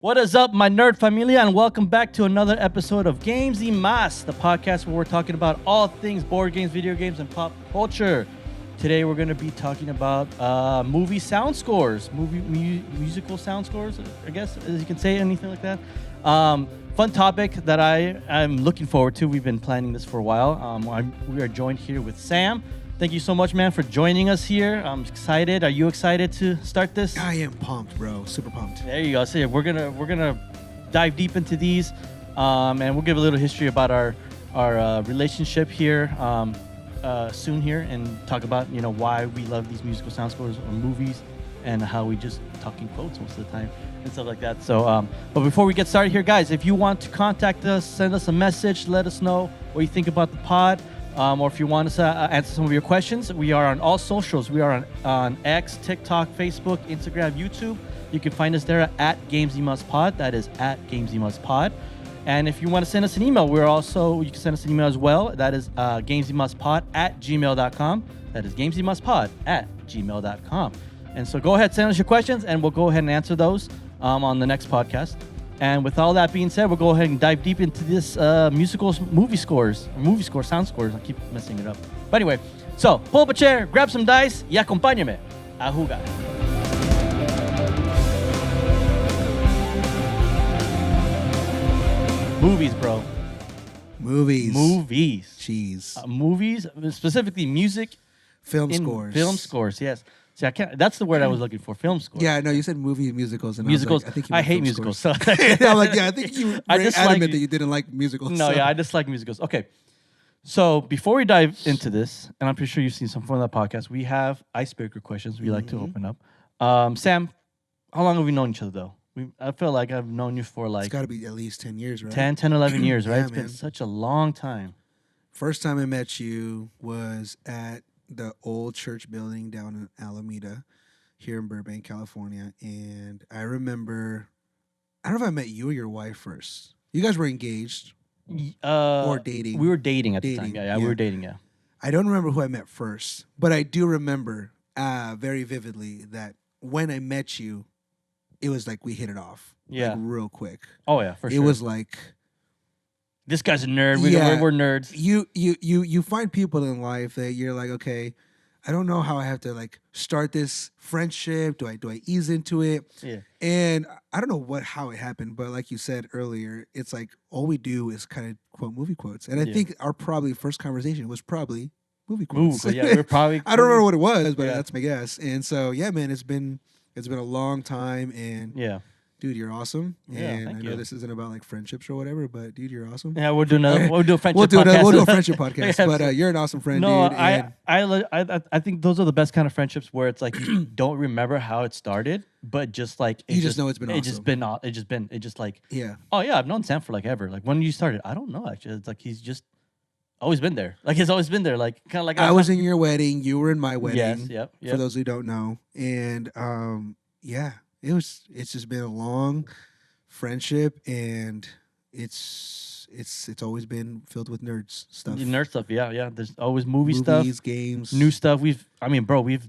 What is up, my nerd familia, and welcome back to another episode of Gamesymaspod, the podcast where we're talking about all things board games, video games, and pop culture. Today we're going to be talking about movie sound scores, musical sound scores, I guess, as you can say, anything like that. Fun topic that I'm looking forward to. We've been planning this for a while. We are joined here with Sam. Thank you so much, man, for joining us here. I'm excited. Are you excited to start this? I am pumped, bro. Super pumped. There you go. So yeah, we're gonna dive deep into these, and we'll give a little history about our relationship here soon here, and talk about why we love these musical sound scores or movies, and how we just talk in quotes most of the time and stuff like that. So, but before we get started here, guys, if you want to contact us, send us a message, let us know what you think about the pod. Or if you want us to answer some of your questions, we are on all socials. We are on X, TikTok, Facebook, Instagram, YouTube. You can find us there at Gamesymaspod. That is at Gamesymaspod. And if you want to send us an email, you can send us an email as well. That is Gamesymaspod@gmail.com. That is Gamesymaspod@gmail.com. And so go ahead, send us your questions, and we'll go ahead and answer those on the next podcast. And with all that being said, we'll go ahead and dive deep into this movie score, sound scores. I keep messing it up. But anyway, so pull up a chair, grab some dice, y acompáñame a jugar. Movies, bro. Movies. Jeez. Movies, specifically music. Film scores. Film scores, yes. See, I can't. That's the word I was looking for. Film scores. Yeah, no, you said musicals. And musicals. I hate musicals. So I'm like, yeah, I think you were adamant that you didn't like musicals. No, yeah, I dislike musicals. Okay. So before we dive into this, and I'm pretty sure you've seen some from that podcast, we have icebreaker questions we like to open up. Sam, how long have we known each other, though? I feel like I've known you for It's got to be at least 10 years, right? 10, 11 years, right? Yeah, It's been such a long time. First time I met you was at the old church building down in Alameda here in Burbank, California. And I remember, I don't know if I met you or your wife first. You guys were engaged or dating. We were dating at the time. Yeah, we were dating, yeah. I don't remember who I met first, but I do remember very vividly that when I met you, it was like we hit it off. Yeah. Like real quick. Oh, yeah, for sure. It was like, this guy's a nerd. We're nerds. You find people in life that you're like, okay, I don't know how I have to like start this friendship. Do I ease into it? Yeah. And I don't know how it happened, but like you said earlier, it's like all we do is kind of quote movie quotes. And I think our probably first conversation was probably movie quotes. Yeah, we're probably. I don't remember what it was, but that's my guess. And so yeah, man, it's been a long time, and yeah. Dude, you're awesome. Yeah, and thank I know you. this isn't about like friendships or whatever, but dude, you're awesome. Yeah, we'll do a friendship podcast. We'll do a friendship podcast. Yeah, but you're an awesome friend, no, dude. I think those are the best kind of friendships where it's like you don't remember how it started, but just like you just know it's been awesome. It just like yeah. Oh yeah, I've known Sam for like ever. Like when you started, I don't know actually. It's like he's just always been there. Like he's always been there. Like kind of like I was in your wedding, you were in my wedding. Yes, yep. For those who don't know, and yeah, it's just been a long friendship, and it's always been filled with nerds stuff. Nerd stuff, yeah. There's always movies, games, new stuff. We've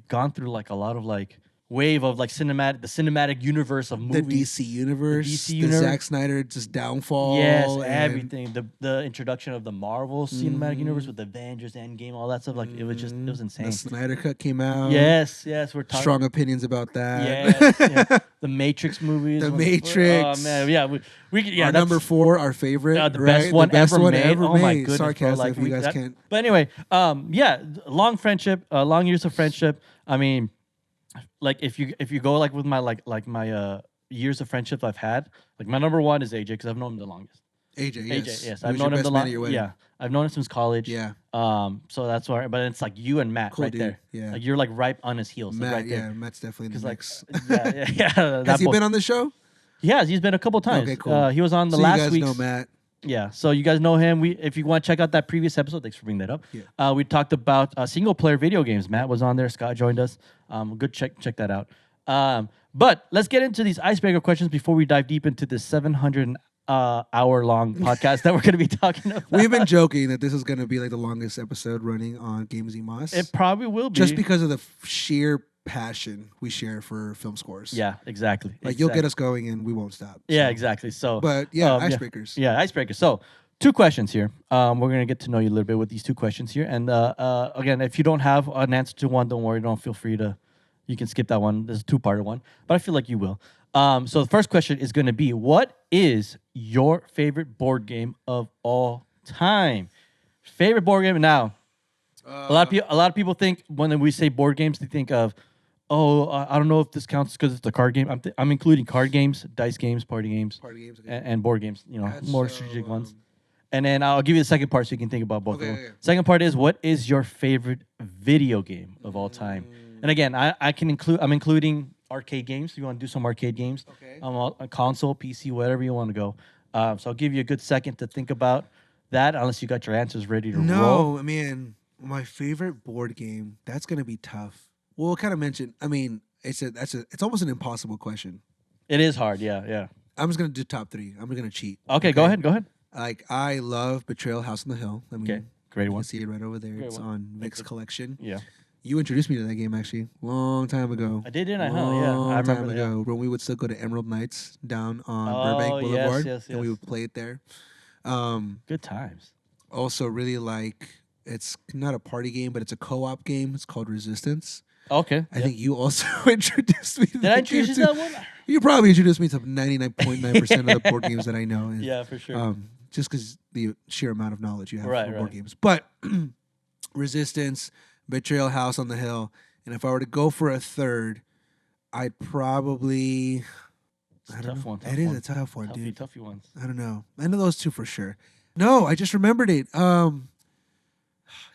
gone through like a lot of like wave of like the cinematic universe of movies. The DC universe, the Zack Snyder just downfall. Yes, everything. The introduction of the Marvel cinematic universe with Avengers, Endgame, all that stuff. Like it was insane. The Snyder Cut came out. Yes, we're talking strong opinions about that. Yes. The Matrix movies. The Matrix. Oh man, yeah. We our number 4, our favorite, the best one ever made. Oh my goodness, sarcasm. Like, if you guys can't. But anyway, long friendship, long years of friendship. I mean, like if you go like with my my years of friendship I've had, like my number 1 is AJ because I've known him the longest. AJ, yes. I've known him the longest. Yeah, I've known him since college. Yeah. So that's why. But it's like you and Matt cool right dude. there. Yeah. Like you're like right on his heels. Matt, like right there. yeah, Matt's definitely in the mix. Yeah. Has he been on the show? Yeah, he's been a couple times. Okay, cool. He was on the so last week. week. You guys know Matt. Yeah, so you guys know him. If you want to check out that previous episode, thanks for bringing that up. Yeah. We talked about single player video games. Matt was on there. Scott joined us. Good check that out. But let's get into these icebreaker questions before we dive deep into this 700 hour-long podcast that we're going to be talking about. We've been joking that this is going to be like the longest episode running on Gamesymaspod. It probably will be. Just because of the sheer passion we share for film scores. Yeah, exactly. Like you'll get us going and we won't stop. Yeah, so. exactly. So, But yeah, yeah. icebreakers. Yeah, icebreakers. So, two questions here. We're gonna get to know you a little bit with these two questions here. And again, if you don't have an answer to one, don't worry. Don't feel free to. You can skip that one. There's a two-parter one, but I feel like you will. So the first question is going to be, what is your favorite board game of all time? Favorite board game now. A lot of people think when we say board games, they think of, oh, I don't know if this counts because it's a card game. I'm including card games, dice games, party games, Okay. and board games. You know, That's more so, strategic ones. And then I'll give you the second part so you can think about both of them. Okay. Second part is, what is your favorite video game of all time? And again, I can include. I'm including arcade games. If you want to do some arcade games, Okay. A console, PC, whatever you want to go. So I'll give you a good second to think about that, unless you got your answers ready to roll. No, I mean, my favorite board game, that's gonna be tough. Well, kind of mentioned. I mean, it's almost an impossible question. It is hard. Yeah. I'm just gonna do top 3. I'm gonna cheat. Okay, go ahead. Like I love Betrayal House on the Hill. I mean, Okay, great you one. can see it right over there. Great It's one. on Vic's collection. Yeah, You introduced me to that game actually, long time ago. I did, didn't I? Huh? Yeah, I remember time that. ago when we would still go to Emerald Nights down on Oh, Burbank yes, Boulevard, yes, and we yes. would play it there. Good times. Also, really like it's not a party game, but it's a co-op game. It's called Resistance. Okay. I think you also introduced me to Did I introduce you to that one? You probably introduced me to 99.9% of the board games that I know. And, Yeah, for sure. just because the sheer amount of knowledge you have Right, for board right. games. But Resistance, Betrayal House on the Hill, and if I were to go for a third, I'd probably. It's I a don't tough know. one. It is a tough one, dude. Toughy ones. I don't know. I know those two for sure. No, I just remembered it.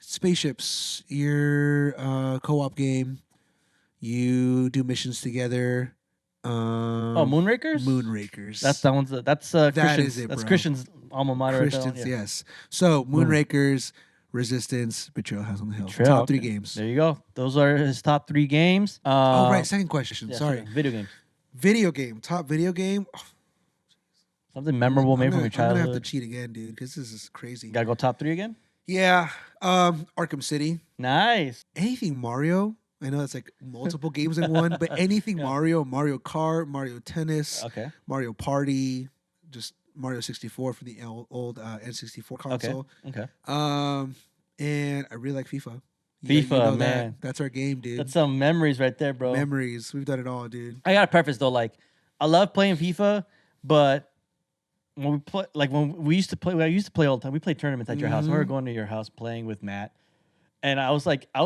Spaceships, your co-op game. You do missions together. Moonrakers. Moonrakers. That's that one's. That's Christian's. is it, That's bro. Christian's alma mater. right there. Christians, Yeah. yes. So Moonrakers, Resistance, Betrayal House on the Hill. Betrayal, Top 3 okay. games. There you go. Those are his top 3 games. Oh right, second question. Yeah, Sorry. sure. Video games. Video game. Top video game. Oh, Something memorable, maybe from your I'm gonna have childhood. to cheat again, dude, because this is crazy. Gotta go top 3 again. Yeah. Arkham City. Nice. Anything Mario. I know it's like multiple games in one, but anything Yeah. Mario Kart, Mario Tennis, Okay. Mario Party, just Mario 64 for the old N64 console. Okay. And I really like FIFA. FIFA, that. man. That's our game, dude. That's some memories right there, bro. Memories. We've done it all, dude. I gotta preface though, like I love playing FIFA, but when we play, like when we used to play, I used to play all the time. We played tournaments at your house. I remember going to your house playing with Matt, and I was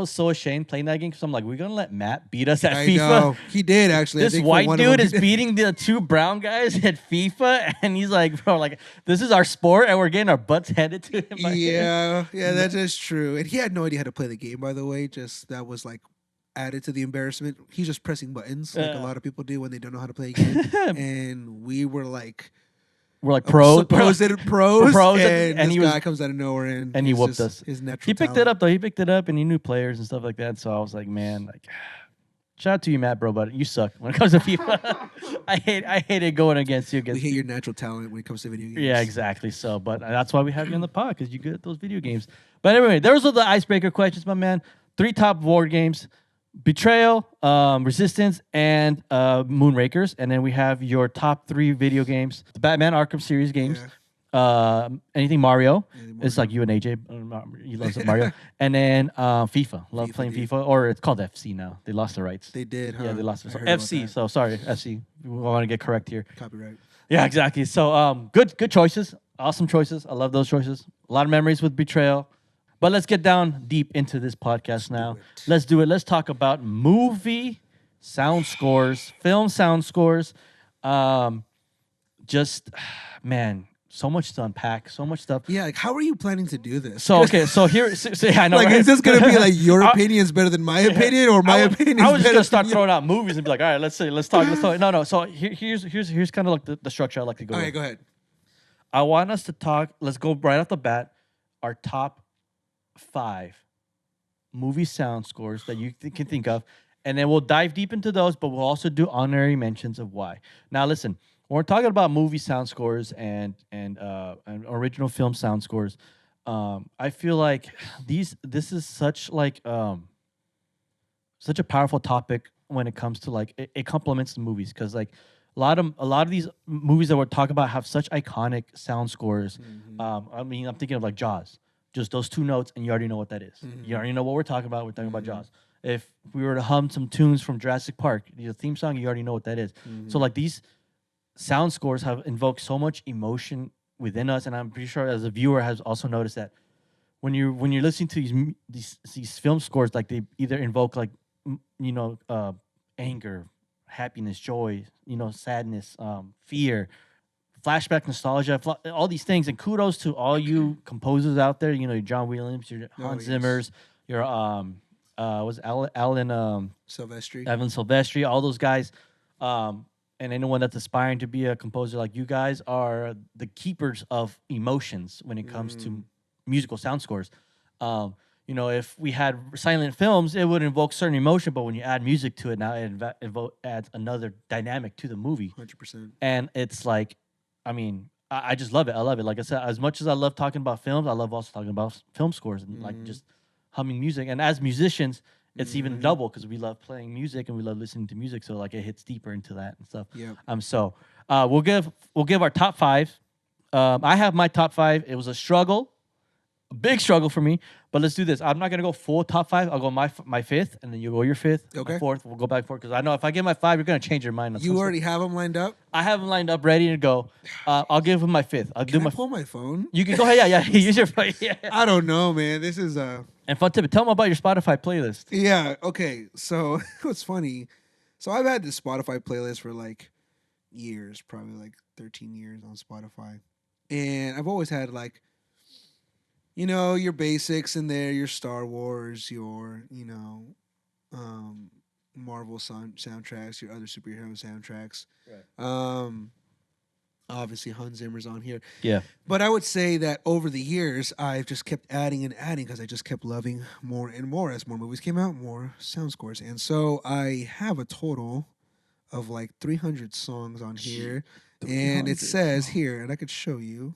so ashamed playing that game because I'm like, we're gonna let Matt beat us at I FIFA. know. He did actually. I This think for white one of dude them, is he did. beating the 2 brown guys at FIFA, and he's like, bro, like this is our sport, and we're getting our butts handed to him. by him. Yeah, that is true. And he had no idea how to play the game, by the way. Just that was like added to the embarrassment. He's just pressing buttons like a lot of people do when they don't know how to play a game. And we were like, We're like pros, supposed pros, pros, and and this he was- guy comes out of nowhere and he he's whooped just us. His natural. He picked it up though. He picked it up, and he knew players and stuff like that. So I was like, man, like, shout out to you, Matt, bro, but you suck when it comes to FIFA. I hate it going against you. We hate your natural talent when it comes to video games. Yeah, exactly. So, but that's why we have you on the pod, because you're good at those video games. But anyway, those are the icebreaker questions, my man. 3 top board games: Betrayal, Resistance, and Moonrakers. And then we have your top 3 video games: the Batman Arkham series games. Anything Mario. It's like you and AJ. He loves it, Mario. And then FIFA. Love FIFA, playing dude. FIFA, or it's called FC now. They lost the rights. They did, huh? Yeah, they lost it. I So heard about FC. that. So sorry, FC. We want to get correct here. Copyright. Yeah, exactly. So good choices. Awesome choices. I love those choices. A lot of memories with Betrayal. But let's get down deep into this podcast now. Let's do it. Let's talk about movie sound scores, film sound scores. Just man, so much to unpack, so much stuff. Yeah, like how are you planning to do this? So okay, so here, yeah, I know. Like, right? is this gonna be like your opinion's better than my opinion, or my opinion? I was just better gonna start than throwing out movies and be like, all right, let's talk. No. So here's kind of like the structure I like to go. All with. right, go ahead. I want us to talk. Let's go right off the bat. Our top 5 movie sound scores that you can think of, and then we'll dive deep into those. But we'll also do honorary mentions of why. Now, listen. When we're talking about movie sound scores and original film sound scores, I feel like this is such like such a powerful topic when it comes to like it complements the movies because like a lot of these movies that we're talking about have such iconic sound scores. I mean, I'm thinking of like Jaws, just those two notes, and you already know what that is. You already know what we're talking about. We're talking about Jaws. If we were to hum some tunes from Jurassic Park, the theme song, you already know what that is. So like these sound scores have invoked so much emotion within us, and I'm pretty sure as a viewer has also noticed that when you're listening to these film scores, like they either invoke like anger, happiness, joy, sadness, fear, flashback, nostalgia, all these things. And kudos to all you composers out there. Your John Williams, your Hans Zimmers, your was Alan Silvestri. Evan Silvestri, all those guys. And anyone that's aspiring to be a composer like you guys are the keepers of emotions when it comes to musical sound scores. If we had silent films, it would invoke certain emotion, but when you add music to it, now it adds another dynamic to the movie. 100%. And it's like, I mean, I just love it. I love it. Like I said, as much as I love talking about films, I love also talking about film scores and like just humming music. And as musicians, it's even double because we love playing music and we love listening to music. So like it hits deeper into that and stuff. Yep. So we'll give our top five. I have my top five. It was a struggle, a big struggle for me. But let's do this. I'm not gonna go full top five. I'll go my fifth, and then you go your fifth. Okay. My fourth. We'll go back and forth because I know if I give my five, you're gonna change your mind. On You already have them lined up? I have them lined up, ready to go. I'll give him my fifth. Can I pull my phone? You can go ahead. Yeah. Use your phone. Yeah. I don't know, man. This is And fun tip. Tell them about your Spotify playlist. Yeah. Okay. So what's funny? So I've had this Spotify playlist for like years, probably like 13 years on Spotify, and I've always had like, your basics in there, your Star Wars, your Marvel soundtracks, your other superhero soundtracks. Right. Obviously Hans Zimmer's on here. Yeah. But I would say that over the years, I've just kept adding and adding because I just kept loving more and more as more movies came out, more sound scores. And so I have a total of like 300 songs on here. And it says here, and I could show you,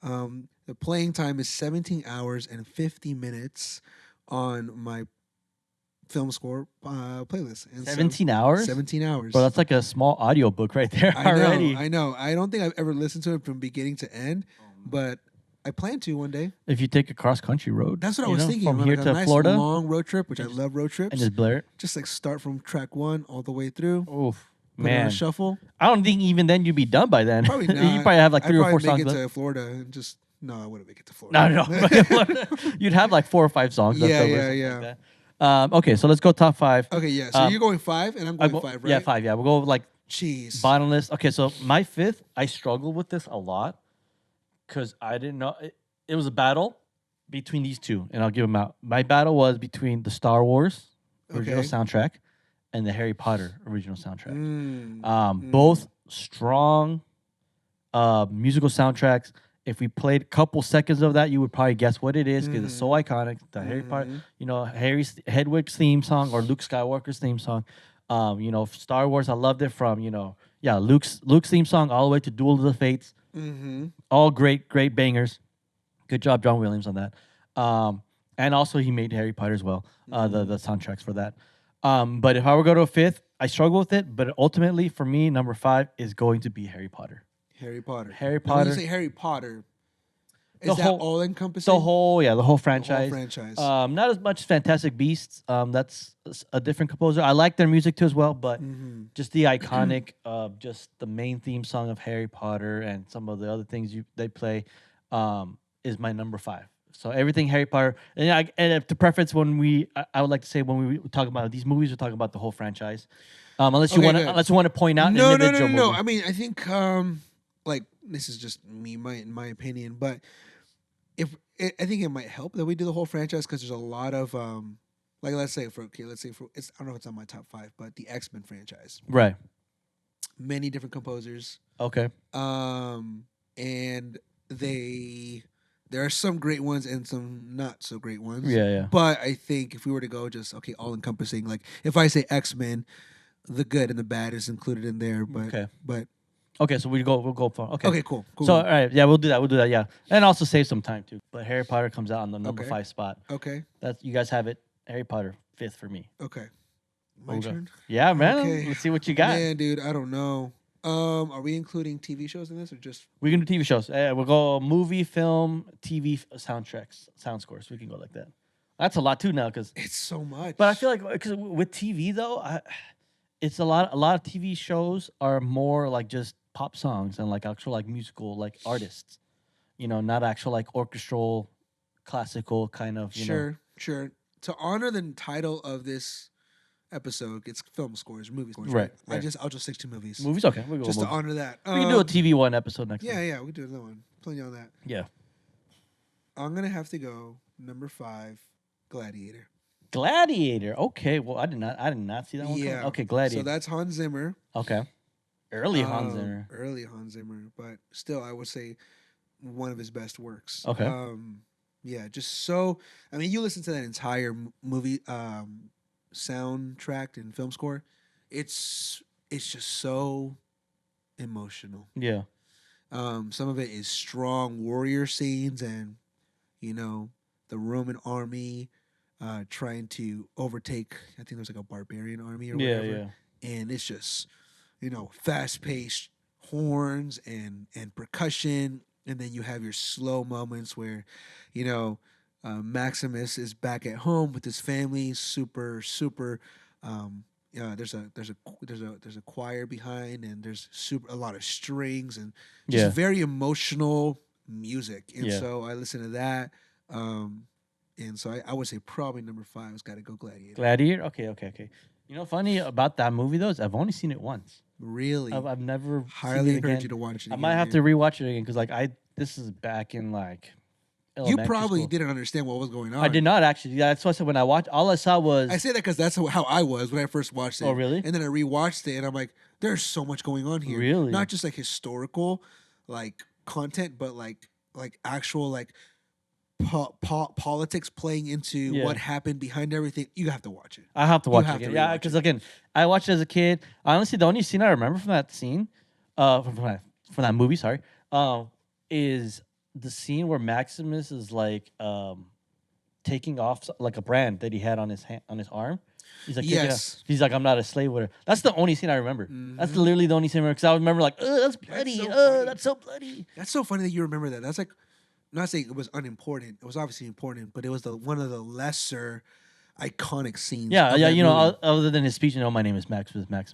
the playing time is 17 hours and 50 minutes on my film score playlist. And 17 hours? 17 hours. Bro, that's like a small audio book right there already. I know. I don't think I've ever listened to it from beginning to end, but I plan to one day. If you take a cross-country road. That's what I was thinking. From here like to a nice Florida. long road trip, which I love road trips. And just blare it. Just like start from track 1 all the way through. Oof. Put it on Man. a shuffle. I don't think even then you'd be done by then. Probably not. You probably have like 3 or 4 I'd songs make it left. to Florida and just... No, I wouldn't make it to Florida. No. You'd have like 4 or 5 songs left over. Yeah. Like that. Okay, so let's go top 5. Okay, yeah. So you're going 5 and I'm going 5, right? Yeah, 5. Yeah, we'll go like Jeez. bottomless. Okay, so my 5th, I struggled with this a lot because I didn't know. It was a battle between these two, and I'll give them out. My battle was between the Star Wars original soundtrack and the Harry Potter original soundtrack. Both strong musical soundtracks. If we played a couple seconds of that, you would probably guess what it is because it's so iconic. The Harry Potter, Harry's Hedwig's theme song or Luke Skywalker's theme song. Star Wars, I loved it from, Luke's theme song all the way to Duel of the Fates. All great bangers. Good job, John Williams, on that. And also he made Harry Potter as well, the soundtracks for that. But if I were to go to a 5th, I struggle with it. But ultimately, for me, number 5 is going to be Harry Potter. Harry Potter. Now, when you say Harry Potter, is that all encompassing? The whole franchise. The whole franchise. Not as much as Fantastic Beasts. That's a different composer. I like their music too as well, but just the iconic, just the main theme song of Harry Potter and some of the other things they play, is my number 5. So everything Harry Potter, and to preference I would like to say when we talk about these movies, we're talking about the whole franchise. Unless you want to point out an individual movie. No. I mean, I think like this is just me, in my opinion, but I think it might help that we do the whole franchise because there's a lot of like let's say for it's I don't know if it's on my top 5, but the X-Men franchise, right? Many different composers. Okay. And there are some great ones and some not so great ones. Yeah. But I think if we were to go just all encompassing, like if I say X-Men, the good and the bad is included in there. But okay, so we'll go for Okay, cool. So all right, yeah, we'll do that. Yeah, and also save some time too. But Harry Potter comes out on the number 5 spot. Okay. You guys have it. Harry Potter 5th for me. Okay. My turn. Yeah, man. Okay. Let's see what you got. Man, dude, I don't know. Are we including TV shows in this or just? We can do TV shows. We'll go movie, film, TV soundtracks, sound scores. We can go like that. That's a lot too now, because. It's so much. But I feel like because with TV though, it's a lot. A lot of TV shows are more like just pop songs and like actual like musical like artists. You know, not actual like orchestral, classical kind of. You know. Sure. To honor the title of this episode, it's film scores, movie scores. Right. I'll just stick to movies. Movies, okay. We'll go Just movies. to honor that. We can do a TV one episode next. time. Yeah, we can do another one. Plenty on that. Yeah. I'm gonna have to go number 5, Gladiator. Gladiator. Okay. Well, I did not see that one. Yeah. Coming. Okay, Gladiator. So that's Hans Zimmer. Okay. Early Hans Zimmer. Early Hans Zimmer, but still, I would say one of his best works. Okay. Yeah, just so. I mean, you listen to that entire movie soundtrack and film score. It's just so emotional. Yeah. Some of it is strong warrior scenes, and the Roman army trying to overtake. I think there's like a barbarian army or whatever. Yeah. And it's just fast paced horns and percussion. And then you have your slow moments where, Maximus is back at home with his family. Super. There's a choir behind, and there's a lot of strings and just very emotional music. And so I listen to that. And so I would say probably number 5 has got to go Gladiator. Gladiator. Okay. You know, funny about that movie though is I've only seen it once. Really? I've never highly seen it encourage again. you to watch it again. I might have to rewatch it again because this is back in like. You probably school. didn't understand what was going on. I did not actually. Yeah, that's why I said when I watched, all I saw was. I say that because that's how I was when I first watched it. Oh, really? And then I rewatched it, and I'm like, there's so much going on here. Really? Not just like historical, like content, but like actual like politics playing into what happened behind everything. You have to watch it. I have to watch it again. Yeah, because again, I watched it as a kid. Honestly, the only scene I remember from that scene, from that movie, sorry, is the scene where Maximus is like taking off like a brand that he had on his arm. He's like, yes. He's like, I'm not a slave with her. That's the only scene I remember. Mm-hmm. That's literally the only scene I remember. Because I remember like, that's bloody. That's so bloody. That's so funny that you remember that. That's like, not saying it was unimportant. It was obviously important, but it was one of the lesser iconic scenes. Yeah. Other than his speech, my name is Maximus. Like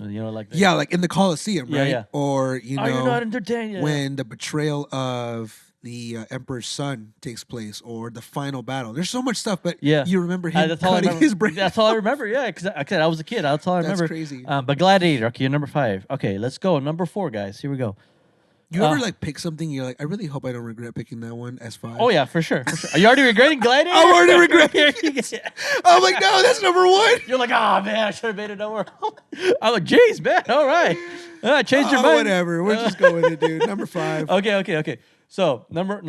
that. Yeah, like in the Coliseum, right? Yeah. Or you're not entertained. When the betrayal of the Emperor's son takes place, or the final battle. There's so much stuff, but you remember him cutting his brain. That's all I remember. Yeah, because I was a kid. That's all I remember. That's crazy. But Gladiator. Okay, you're number 5. Okay, let's go. Number 4, guys. Here we go. You ever like pick something? You're like, I really hope I don't regret picking that one as 5. Oh yeah, for sure. Are you already regretting Gladiator? I'm already regretting. I'm like, no, that's number 1. You're like, man, I should have made it number. I'm like, jeez, man. All right, changed your mind. Whatever. We're just going with it, dude. Number 5. Okay. So number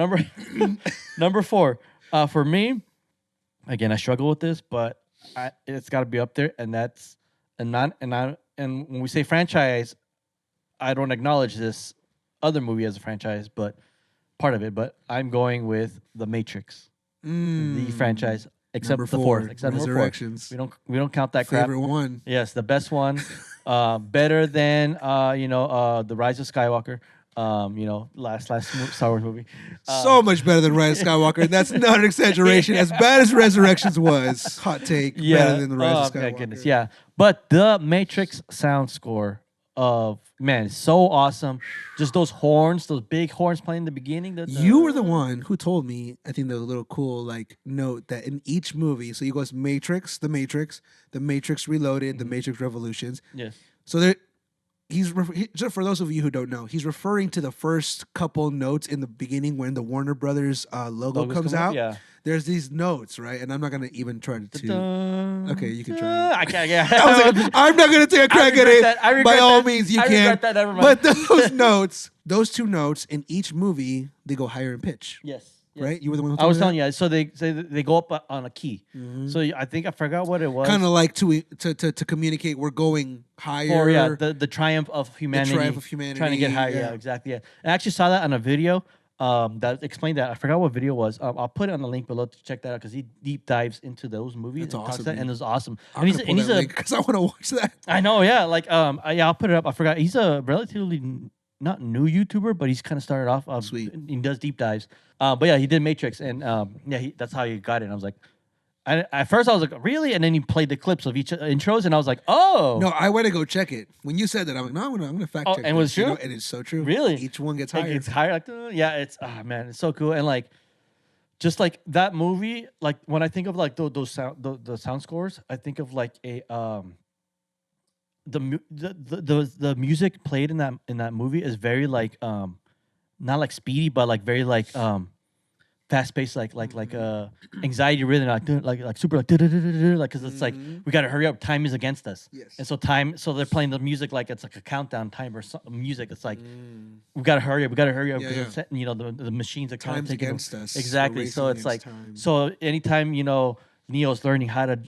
4. For me, again, I struggle with this, but it's got to be up there, and that's and when we say franchise, I don't acknowledge this other movie as a franchise, but part of it. But I'm going with The Matrix, the franchise, except the 4th, except Resurrections. We don't count that crap. Favorite one. Yes, the best one. Better than The Rise of Skywalker. Last Star Wars movie. So much better than Rise of Skywalker. That's not an exaggeration. As bad as Resurrections was, hot take. Better than the Rise of Skywalker. My goodness, yeah. But the Matrix sound score it's so awesome. Just those horns, those big horns playing in the beginning. You were the one who told me, I think the little cool note that in each movie, so you go Matrix, The Matrix Reloaded, The Matrix Revolutions. Yes. So just for those of you who don't know, he's referring to the first couple notes in the beginning when the Warner Brothers logo comes out. Yeah. There's these notes, right? And I'm not gonna even try to. Okay, you can try. I can't. Yeah. I was like, I'm not gonna take a crack at it. By all means, you can. That, never mind. But those notes, those 2 notes in each movie, they go higher in pitch. Yes. Right? You were the one who told I was me telling you. So they go up on a key. Mm-hmm. So I think I forgot what it was. Kind of like to communicate we're going higher. Or the triumph of humanity. The triumph of humanity. Trying to get higher. Yeah, exactly. Yeah. I actually saw that on a video that explained that. I forgot what video it was. I'll put it on the link below to check that out because he deep dives into those movies That's and talks awesome, that, dude. and it's awesome. I'm gonna pull that link because I want to watch that. I know, yeah. Like, yeah, I'll put it up. I forgot. He's a relatively not new YouTuber, but he's kind of started off. Sweet. He does deep dives. But yeah, he did Matrix, and yeah, that's how he got it. And I was like, at first I was like, really? And then he played the clips of each intros, and I was like, oh, No, I went to go check it. When you said that, I'm like, no, I'm gonna fact check. and was this, true? and it's so true. Really? Each one gets like, higher. it's higher. Like, yeah, it's man, it's so cool. And like, just like that movie, like when I think of like those sound the sound scores, I think of like a the music played in that movie is very like not like speedy, but like very like fast paced, like anxiety rhythm, like super like like because it's like we gotta hurry up. Time is against us. Yes. And so they're playing the music like it's like a countdown timer music. It's like we gotta hurry up. We gotta hurry up Yeah, because you know the machines are kind of Time's taking against us. exactly. We're So racing it's like against time. so anytime Neo's learning how to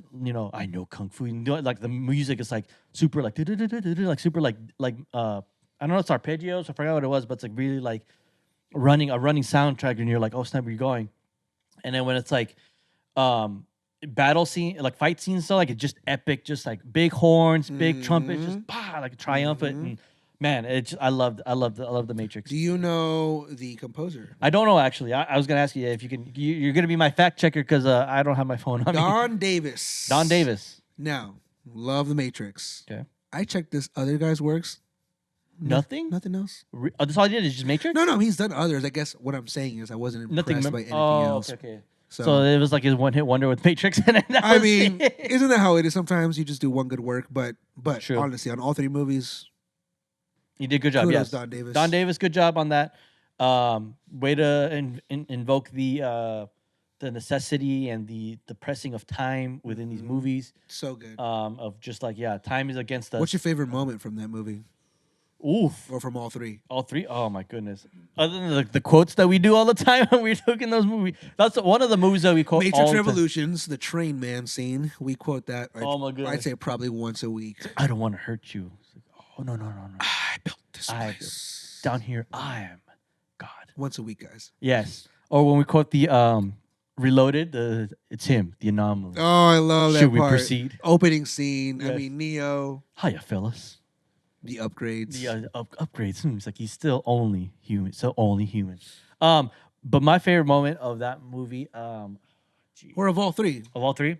I know kung fu. Like the music is like super like like super like I don't know, it's arpeggios. I forgot what it was, but it's like really like a running soundtrack, and you're like, oh snap, where you going? And then when it's like battle scene, like fight scenes, so like it's just epic, just like big horns, big trumpets, just like triumphant. And man, I love the Matrix. Do you know the composer? I don't know actually. I was gonna ask you if you can. You're gonna be my fact checker because I don't have my phone on me. Don Davis. Don Davis. Now, love the Matrix. Okay. I checked this other guy's works. Nothing. Nothing else. That's all I did is just Matrix. No, he's done others. I guess what I'm saying is I wasn't impressed by anything else. Okay. So, So it was like his one hit wonder with Matrix, and then that I was mean, it. isn't that how it is? Sometimes you just do one good work, but True. honestly, on all three movies, you did a good job. kudos Yes, Don Davis. Don Davis, good job on that. Way to invoke the necessity and the pressing of time within these movies. So good. Of just like time is against us. What's your favorite moment from that movie, Oof. or from all three? All three? Oh my goodness! Other than the quotes that we do all the time when we're talking those movies, that's one of the movies that we quote. Matrix all the time. Revolutions, the train man scene. We quote that. Oh my goodness. I'd say probably once a week. I don't want to hurt you. It's like, oh no. I built this I place. down here, I am God. Once a week, guys. Yes. Or when we quote the Reloaded, it's him, the anomaly. Oh, I love that Should we part. proceed? Opening scene. I Yes. mean, Neo. Hiya, fellas. The upgrades. The upgrades. It's like he's still only human. So only human. But my favorite moment of that movie, Or of all three. of all three,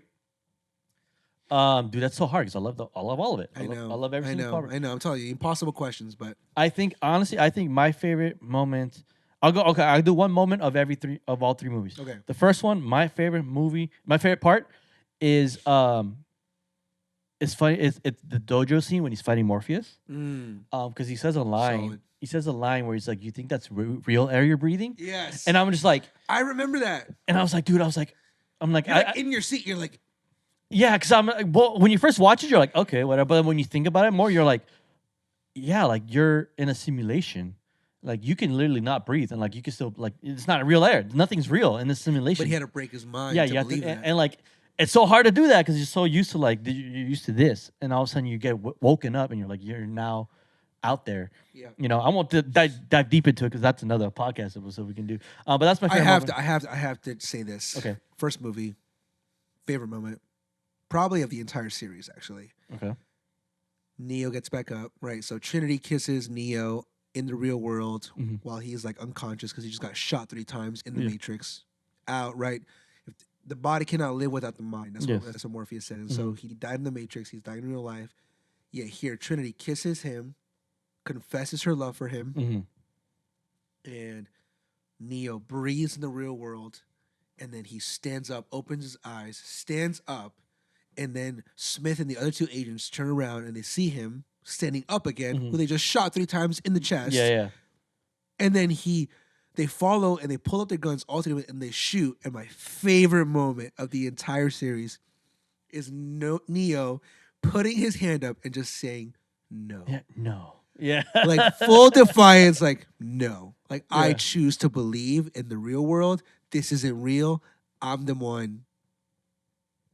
dude, that's so hard because I love all of it. I know. I love every single part. I know. I'm telling you, impossible questions, but I think honestly, my favorite moment. I'll do one moment of all three movies. Okay. The first one, my favorite part is it's funny. It's the dojo scene when he's fighting Morpheus. Because he says a line. Solid. He says a line where he's like, "You think that's real air you're breathing?" yes. And I'm just like, I remember that. and I was like, dude, I'm like, You're like in your seat. You're like, yeah, because I'm like, well, when you first watch it, you're like, okay, whatever. But when you think about it more, you're like, yeah, like you're in a simulation. Like you can literally not breathe, and like you can still like it's not real air. Nothing's real in this simulation. but he had to break his mind. yeah, to you have to, believe that. and like it's so hard to do that because you're so used to like you're used to this, and all of a sudden you get woken up, and you're like you're now out there. Yeah. I won't dive deep into it because that's another podcast episode we can do. But that's my favorite. I have to say this. Okay. First movie, favorite moment, probably of the entire series. Actually, Okay. Neo gets back up. Right. So Trinity kisses Neo in the real world Mhm. while he's like unconscious because he just got shot 3 times in the Yeah. Matrix. Out. Right. If the body cannot live without the mind. That's Yes. what Morpheus said. And so he died in the Matrix. He's dying in real life. Yet here, Trinity kisses him, confesses her love for him. Mm-hmm. And Neo breathes in the real world, and then he stands up, opens his eyes, stands up, and then Smith and the other 2 agents turn around and they see him standing up again, who they just shot 3 times in the chest. Yeah. And then they follow and they pull up their guns all together and they shoot. And my favorite moment of the entire series is Neo putting his hand up and just saying no. Yeah. No. Yeah. Like full defiance, like no. Like I Yeah. choose to believe in the real world. This isn't real. I'm the one.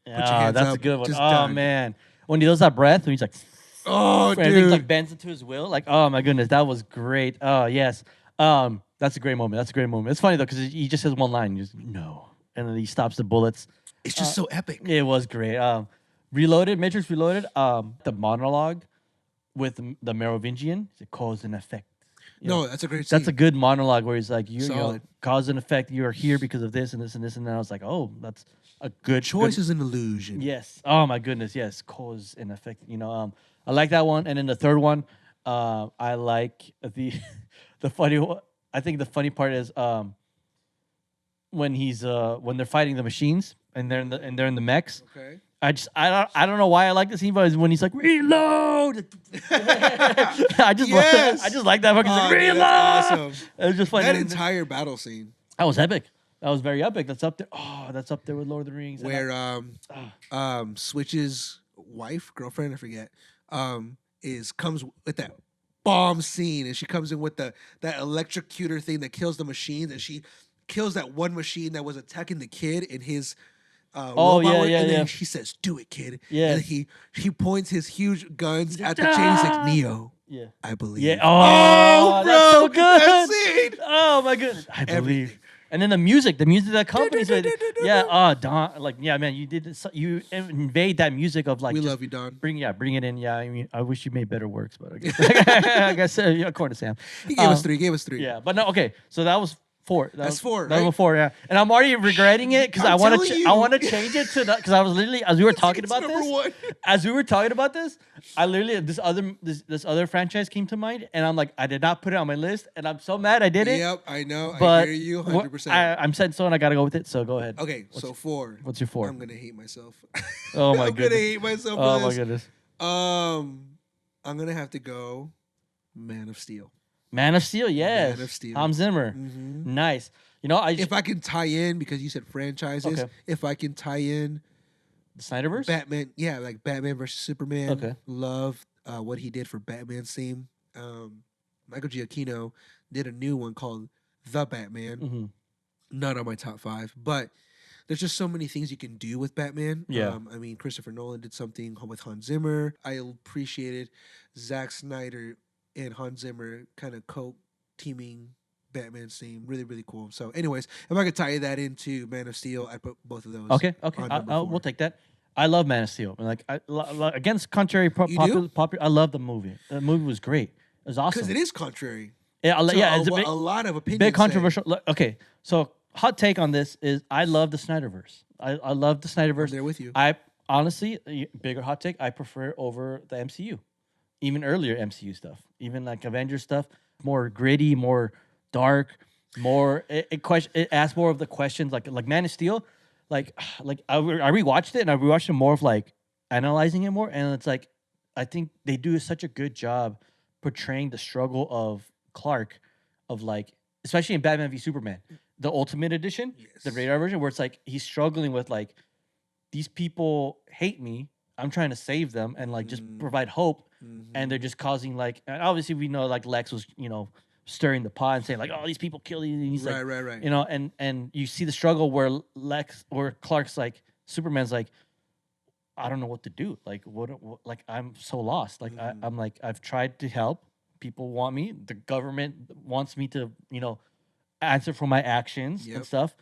your hands that's a up, good one. just Oh done. man, when he does that breath, when he's like, Oh, and he dude. like bends into his will. Like, oh my goodness, that was great. Oh yes. That's a great moment. That's a great moment. It's funny though because he just says one line. He just no, and then he stops the bullets. It's just so epic. It was great. Reloaded, Matrix Reloaded. The monologue with the Merovingian, is it cause and effect. You know, No, that's a great scene. that's a good monologue where he's like, you know, Solid. cause and effect. You are here because of this and this and this and then I was like, oh, that's a good Choice good- is an illusion. Yes. Oh my goodness. Yes. Cause and effect. You know, I like that one. And then the third one, I like the the funny one. I think the funny part is when they're fighting the machines and they're in the mechs. Okay. I don't know why I like the scene, but when he's like reload, I just Yes! I just like that fucking like, Dude, reload. that's awesome. It was just funny. That entire battle scene That was epic. That was very epic. That's up there. Oh, that's up there with Lord of the Rings. And where Switch's wife, girlfriend, I forget, comes with that bomb scene, and she comes in with that electrocutor thing that kills the machines, and she kills that one machine that was attacking the kid in his Oh, robot yeah, work, yeah, and then yeah. she says, "Do it, kid." Yeah. And he points his huge guns at the chain. He's like, "Neo, yeah. I believe." Yeah. Oh, Oh, bro, that's so good. that scene. Oh my goodness. I believe. Everything. And then the music that accompanies it. Yeah. Oh, Don. Like, yeah, man, you did this. You invade that music of like. We just love you, Don. bring it in. Yeah. I mean, I wish you made better works, but I guess, I guess according to Sam. He gave us 3. Gave us 3. Yeah, but no. Okay, so that was 4. That's 4, That was right? 4. Yeah, and I'm already regretting it because I I'm want telling to. you. I want to change it to because I was literally as we were talking It's about number this. 1. As we were talking about this, I literally this other franchise came to mind, and I'm like, I did not put it on my list, and I'm so mad I didn't. Yep, I know. I But hear you what- 100%. I'm set in stone. I gotta go with it. So go ahead. Okay, so 4. What's your 4? I'm gonna hate myself. Oh my I'm goodness. gonna hate myself for Oh this. my goodness. I'm gonna have to go Man of Steel. Man of Steel. Yes. Man of Steel. Hans Zimmer. Mhm. Nice. You know, If I can tie in, because you said franchises, Okay. if I can tie in the Snyderverse. Batman, yeah, like Batman versus Superman. Okay. Love what he did for Batman's theme. Michael Giacchino did a new one called The Batman. hmm Not on my top 5, but there's just so many things you can do with Batman. Yeah. I mean, Christopher Nolan did something with Hans Zimmer. I appreciated Zack Snyder and Hans Zimmer kind of co-teaming Batman's theme. Really, really cool. So, anyways, if I could tie that into Man of Steel, I'd put both of those. Okay. on number 4. We'll take that. I love Man of Steel. Like against contrary You do? popular. I love the movie. The movie was great. It was awesome. Because it is contrary. Yeah, So yeah. It's a a lot of opinions. big say- controversial. Look, okay, so hot take on this is I love the Snyderverse. I love the I'm Snyderverse. there with you. I honestly, bigger hot take. I prefer it over the MCU, even earlier MCU stuff, even like Avengers stuff. More gritty, more dark, more. It asks more of the questions, like Man of Steel. Like I rewatched it and I rewatched it more of like analyzing it more, and it's like I think they do such a good job portraying the struggle of Clark, of like especially in Batman v Superman, the Ultimate Edition, the Yes. radar version, where it's like he's struggling with like these people hate me. I'm trying to save them and like just provide hope, and they're just causing like. And obviously, we know like Lex was stirring the pot and saying like, "Oh, these people kill you." And he's like, right. and you see the struggle where Clark's like, Superman's like, I don't know what to do. Like, what like I'm so lost. Like I'm like I've tried to help. People want me. The government wants me to answer for my actions Yep. and stuff.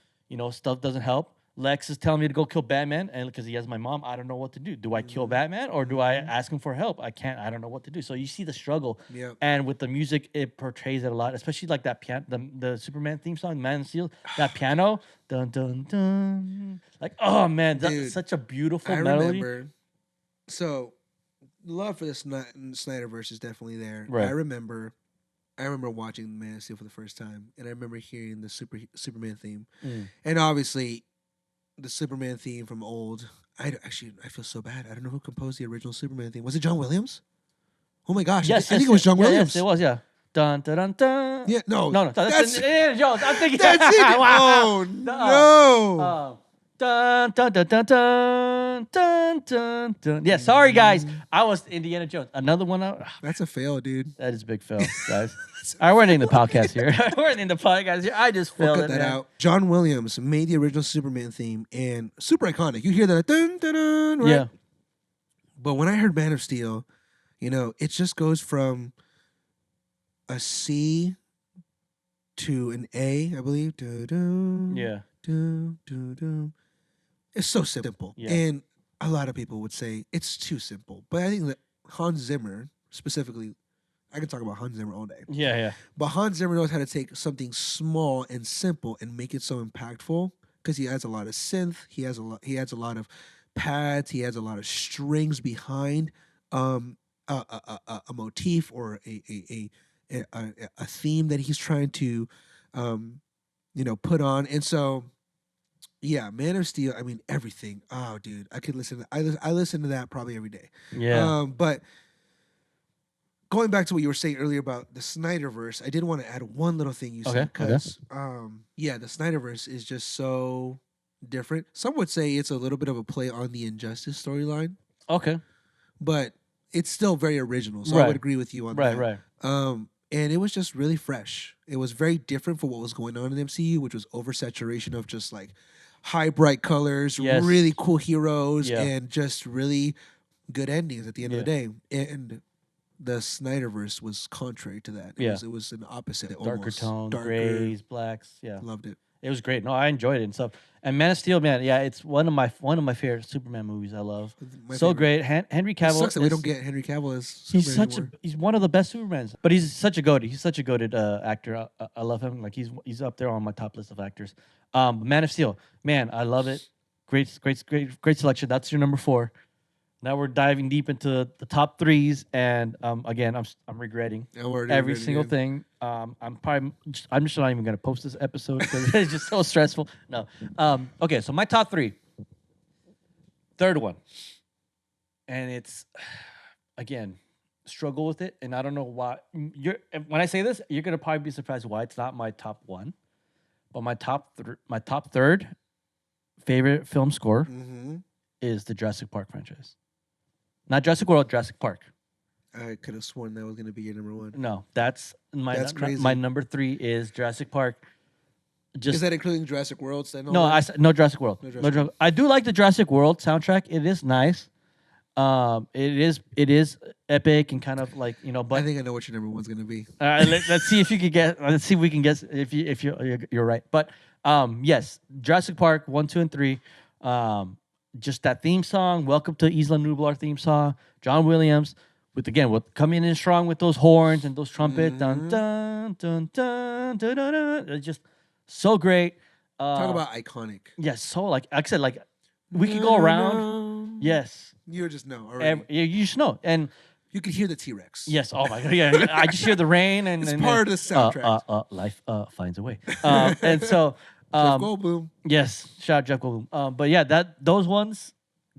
Stuff doesn't help. Lex is telling me to go kill Batman, and because he has my mom, I don't know what to do. Do I kill Batman or do I ask him for help? I can't. I don't know what to do. So you see the struggle, Yep. and with the music, it portrays it a lot. Especially like that piano, the Superman theme song, Man of Steel. That piano, dun dun dun. Like, oh man, that's Dude, such a beautiful I melody. remember. So, love for the Snyderverse is definitely there. Right. I remember watching Man of Steel for the first time, and I remember hearing the Superman theme, Mm. and obviously, the Superman theme from old. I feel so bad. I don't know who composed the original Superman theme. Was it John Williams? Oh my gosh! Yes, I think it was John yeah, Williams. Yes, it was. Yeah. Dun dun dun dun. Yeah, no, No, that's Indiana Jones. I'm thinking that's it. Wow. Oh no! Dun dun dun dun dun dun dun dun. Yeah, sorry guys, I was Indiana Jones. Another one out. That's a fail, dude. That is a big fail, guys. All right, we're ending the podcast here. We're ending the podcast here. I just We'll failed cut it. that Man. out. John Williams made the original Superman theme and super iconic. You hear that dun dun dun, right? Yeah. But when I heard Man of Steel, it just goes from a C to an A, I believe. Yeah. It's so simple. Yeah. And a lot of people would say it's too simple. But I think that Hans Zimmer, specifically, I can talk about Hans Zimmer all day. Yeah. Yeah. But Hans Zimmer knows how to take something small and simple and make it so impactful because he adds a lot of synth. He adds a lot of pads. He adds a lot of strings behind um, a motif or a theme that he's trying to put on. And so yeah, Man of Steel. I mean everything. Oh, dude, I could listen. I listen to that probably every day. Yeah. But going back to what you were saying earlier about the Snyderverse, I did want to add one little thing you Okay, said because, yeah, the Snyderverse is just so different. Some would say it's a little bit of a play on the Injustice storyline, Okay. but it's still very original. So I Right. would agree with you on Right. that. Right. And it was just really fresh. It was very different from what was going on in the MCU, which was oversaturation of just like high bright colors, Yes. really cool heroes, Yeah. and just really good endings at the end of the Yeah. day. And the Snyderverse was contrary to that. Yeah. It was an opposite, Darker almost tone, darker. grays, blacks. Yeah. Loved it. It was great. No, I enjoyed it and stuff. And Man of Steel, man, yeah, it's one of my favorite Superman movies. I love. My So favorite. great. Henry It Cavill. sucks that we is- don't get Henry Cavill as He's Superman such anymore. he's one of the best Supermans. But he's such a goated. He's such a goated actor. I love him. Like he's up there on my top list of actors. Man of Steel, man, I love it. Great selection. That's your number 4. Now we're diving deep into the top 3s, and again, I'm regretting And we're every already single in. thing. I'm just not even gonna post this episode because it's just so stressful. No. Okay, so my top 3. Third one, and it's again struggle with it, and I don't know why. When I say this, you're gonna probably be surprised why it's not my top 1, but my top third favorite film score Mm-hmm. is the Jurassic Park franchise. Not Jurassic World, Jurassic Park. I could have sworn that was going to be your number 1. No, that's That's crazy. My number 3 is Jurassic Park. Is that including Jurassic World? No, I said no Jurassic World. No No Jurassic World. I do like the Jurassic World soundtrack. It is nice. It is epic and kind of like But I think I know what your number 1's going to be. let's see if you could get. Let's see if we can guess if you're right. But yes, Jurassic Park 1, 2, and 3. Just that theme song, Welcome to Isla Nublar theme song, John Williams, with coming in strong with those horns and those trumpets, dun dun dun dun dun dun dun. It's just so great. Talk about iconic. Yes, so like I said, like we could go around. Yes, You just know already. you just know, and You could hear the T-Rex. yes, oh my god, yeah, I just hear the rain and It's and, part of the soundtrack. Life finds a way, and so. Jeff Goldblum. Yes, shout out Jeff Goldblum. But yeah, those ones,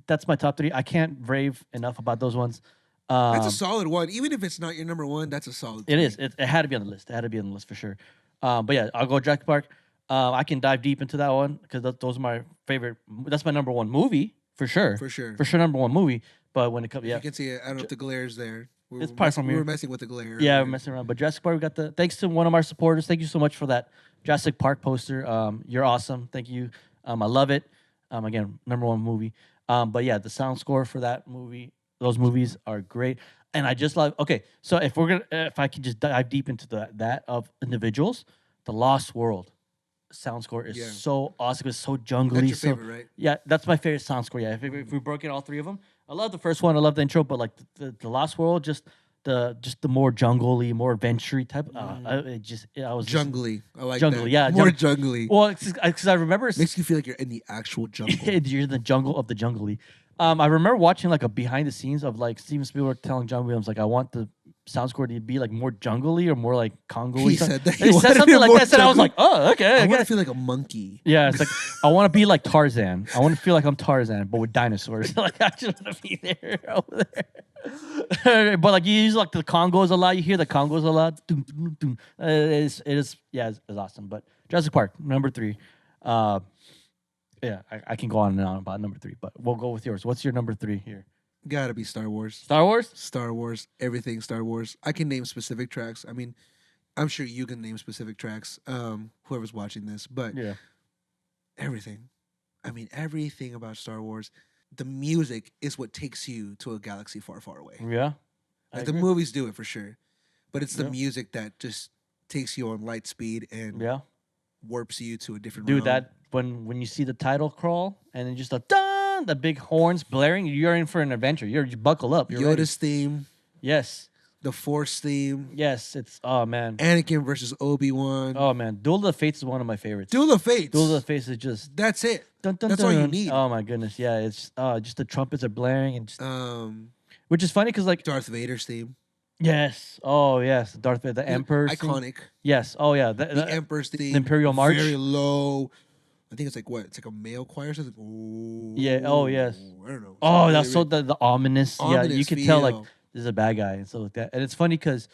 that's my top 3. I can't rave enough about those ones. That's a solid one. Even if it's not your number 1, that's a solid. It is. It had to be on the list. It had to be on the list for sure. But yeah, I'll go Jurassic Park. I can dive deep into that one because those are my favorite. That's my number 1 movie for sure. For sure. For sure, number 1 movie. But when it comes, yeah, You can see it. I don't know if the glare's there. It's probably from we here. were messing with the glare. yeah, earlier. we're messing around. But Jurassic Park, we got the thanks to one of our supporters. Thank you so much for that Jurassic Park poster. You're awesome. Thank you. I love it. Again, number 1 movie. But yeah, the sound score for that movie, those movies are great. And I just love. Okay, so if I could just dive deep into that of individuals, The Lost World sound score is Yeah. so awesome. It's so jungly. That's your so, favorite, right? Yeah, that's my favorite sound score. Yeah, if we broke it all 3 of them, I love the first one. I love the intro, but like the Lost World, just the more jungly, more adventure type. I was just- Jungly. I like Jungly, that. yeah, More jung- jungly. well, because I remember Makes you feel like you're in the actual jungle. you're in the jungle of the jungly. I remember watching like a behind the scenes of like Steven Spielberg telling John Williams like I want the sound score to be like more jungly or more like Congo-y. He said that. He said wanted something it like more that. And I was like, oh, okay. I okay. want to feel like a monkey. Yeah, it's like I want to be like Tarzan. I want to feel like I'm Tarzan, but with dinosaurs. Like I just want to be there over there. But like you use like the Congos a lot. You hear the Congos a lot. Doom, doom, doom. It is it's awesome. But Jurassic Park, number 3. Yeah, I can go on and on about number 3, but we'll go with yours. What's your number 3 here? Gotta be Star Wars. Star Wars? Star Wars. Everything Star Wars. I can name specific tracks. I mean, I'm sure you can name specific tracks. Whoever's watching this, but Yeah. everything. I mean, everything about Star Wars. The music is what takes you to a galaxy far, far away. Yeah. I Like the agree. movies do it for sure, but it's the Yeah. music that just takes you on light speed and Yeah. warps you to a different Dude, realm. that when you see the title crawl and then just a dun, the big horns blaring, you're in for an adventure. You buckle up. You're ready. Yoda's theme, Yes. the Force theme, Yes. It's oh man. Anakin versus Obi-Wan. Oh man. Duel of the Fates is one of my favorites. Duel of Fates. Duel of the Fates is just That's it. dun, dun, That's dun. all you need. Oh my goodness. Yeah, it's just the trumpets are blaring and just, Um, which is funny because like Darth Vader's theme. yes. Oh yes. Darth Vader, the Emperor. Iconic. Yes. Oh yeah. The Emperor's theme. the Imperial March. Very low. I think it's like what? It's like a male choir or something. Ooh, Yeah. Oh yes. I don't know. Oh, Something that's so really- the ominous. Yeah, you ominous can tell like feel. this is a bad guy and stuff like that. And it's funny because,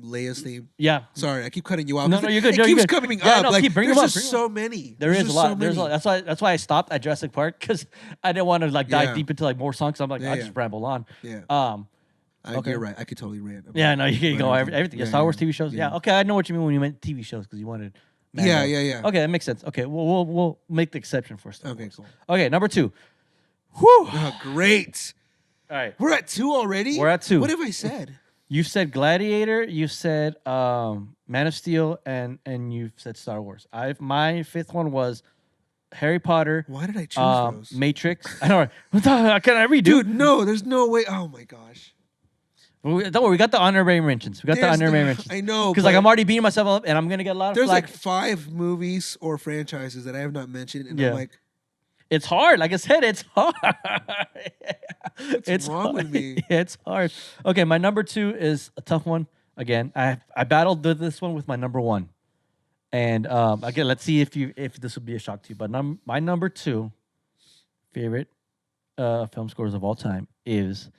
Leia's theme. yeah. Sorry, I keep cutting you off. No, 'cause no, you're good. It No, you're keeps good. coming Yeah, up. no, Like, keep- bring there's them up, just bring so many. There is There's a just lot. so There's a lot. many. That's why I stopped at Jurassic Park because I didn't want to like dive Yeah. deep into like more songs. I'm like, Yeah, I'll yeah. just ramble on. Yeah, Okay. you're right. I could totally rant. About Yeah, no, you can about go everything. Yeah, Yeah, Star Wars yeah, TV shows. Yeah. yeah. Okay, I know what you mean when you meant TV shows because you wanted. Yeah, Mando. yeah. Okay, that makes sense. Okay, we'll make the exception for Star Okay, Wars. cool. Okay, number 2. Whew. Oh, great. All right. We're at 2 already. We're at 2. What have I said? You said Gladiator, you said Man of Steel, and you said Star Wars. My fifth one was Harry Potter, Why did I choose those? Matrix. I don't know. Can I redo? Dude, no, there's no way. Oh my gosh. Don't worry, we got the honorary mentions. We got the There's honorary no- mentions. I know, because like but I'm already beating myself up, and I'm gonna get a lot of There's flack. like 5 movies or franchises that I have not mentioned, and Yeah. I'm like, It's hard. Like I said, it's hard. What's wrong with hard. me? It's hard. Okay, my number 2 is a tough one. Again, I battled this one with my number 1, and again, let's see if this would be a shock to you. But my number 2 favorite film scores of all time is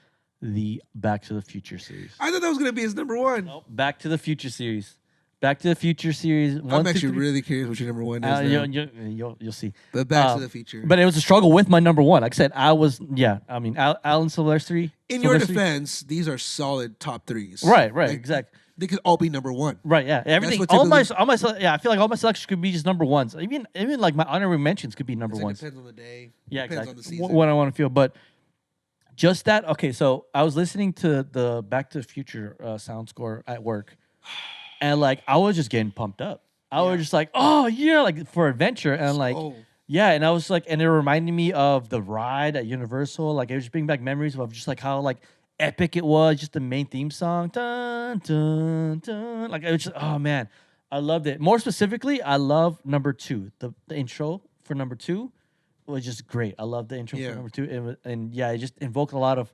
the Back to the Future series. I thought that was gonna be his number 1. Nope. Back to the Future series. Back to the Future series. I'm actually really curious what your number 1 is. now. You'll see. But Back to the Future. But it was a struggle with my number 1. Like I said, I mean, Alan Silvestri. in your Silvestri- defense, these are solid top 3s. Right, Like, exactly. They could all be number 1. Right, yeah. Everything. what All my, typically- yeah. I feel like all my selections could be just number 1s. Even like my honorary mentions could be number It's like 1s. depends on the day. Yeah, Depends exactly. on the season. What I want to feel, but just that. Okay, so I was listening to the Back to the Future sound score at work, and like I was just getting pumped up. I was just like, oh yeah, like for adventure, and like Oh. yeah, and I was like, and it reminded me of the ride at Universal. Like it was just bringing back memories of just like how like epic it was. Just the main theme song, dun dun dun. Like it was just, oh man, I loved it. More specifically, I love number 2. The intro for number 2 was just great. I love the intro Yeah. for number 2, and yeah, it just invoked a lot of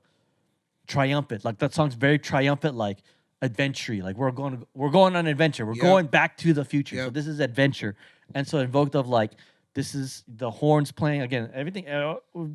triumphant. Like that song's very triumphant, like adventure. Like we're going on an adventure. We're Yep. going back to the future. So Yep. this is adventure, and so invoked of like this is the horns playing again. Everything,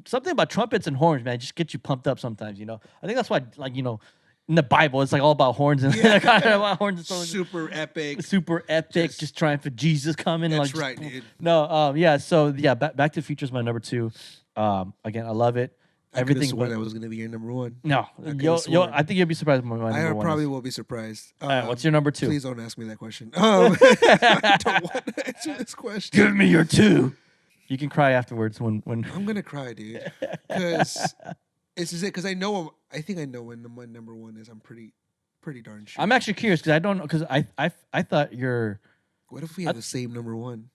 something about trumpets and horns, man, just gets you pumped up sometimes. You know, I think that's why, like in the Bible, it's like all about horns and Yeah. about horns and stuff. Super epic. Super epic, just trying for Jesus coming. That's like, right, dude. No, yeah. So yeah, Back to the Future is my number 2. Again, I love it. Everything. Everything. That was going to be your number 1. No, could've sworn. I think you'll be surprised by my number I 1. probably will be surprised. All right, what's your number 2? Please don't ask me that question. I don't want to answer this question. Give me your 2. You can cry afterwards when. I'm gonna cry, dude. Because this is it. Because I know. I think I know when my number 1 is. I'm pretty darn sure. I'm actually curious because I don't know because I thought you're. What if we have the same number 1?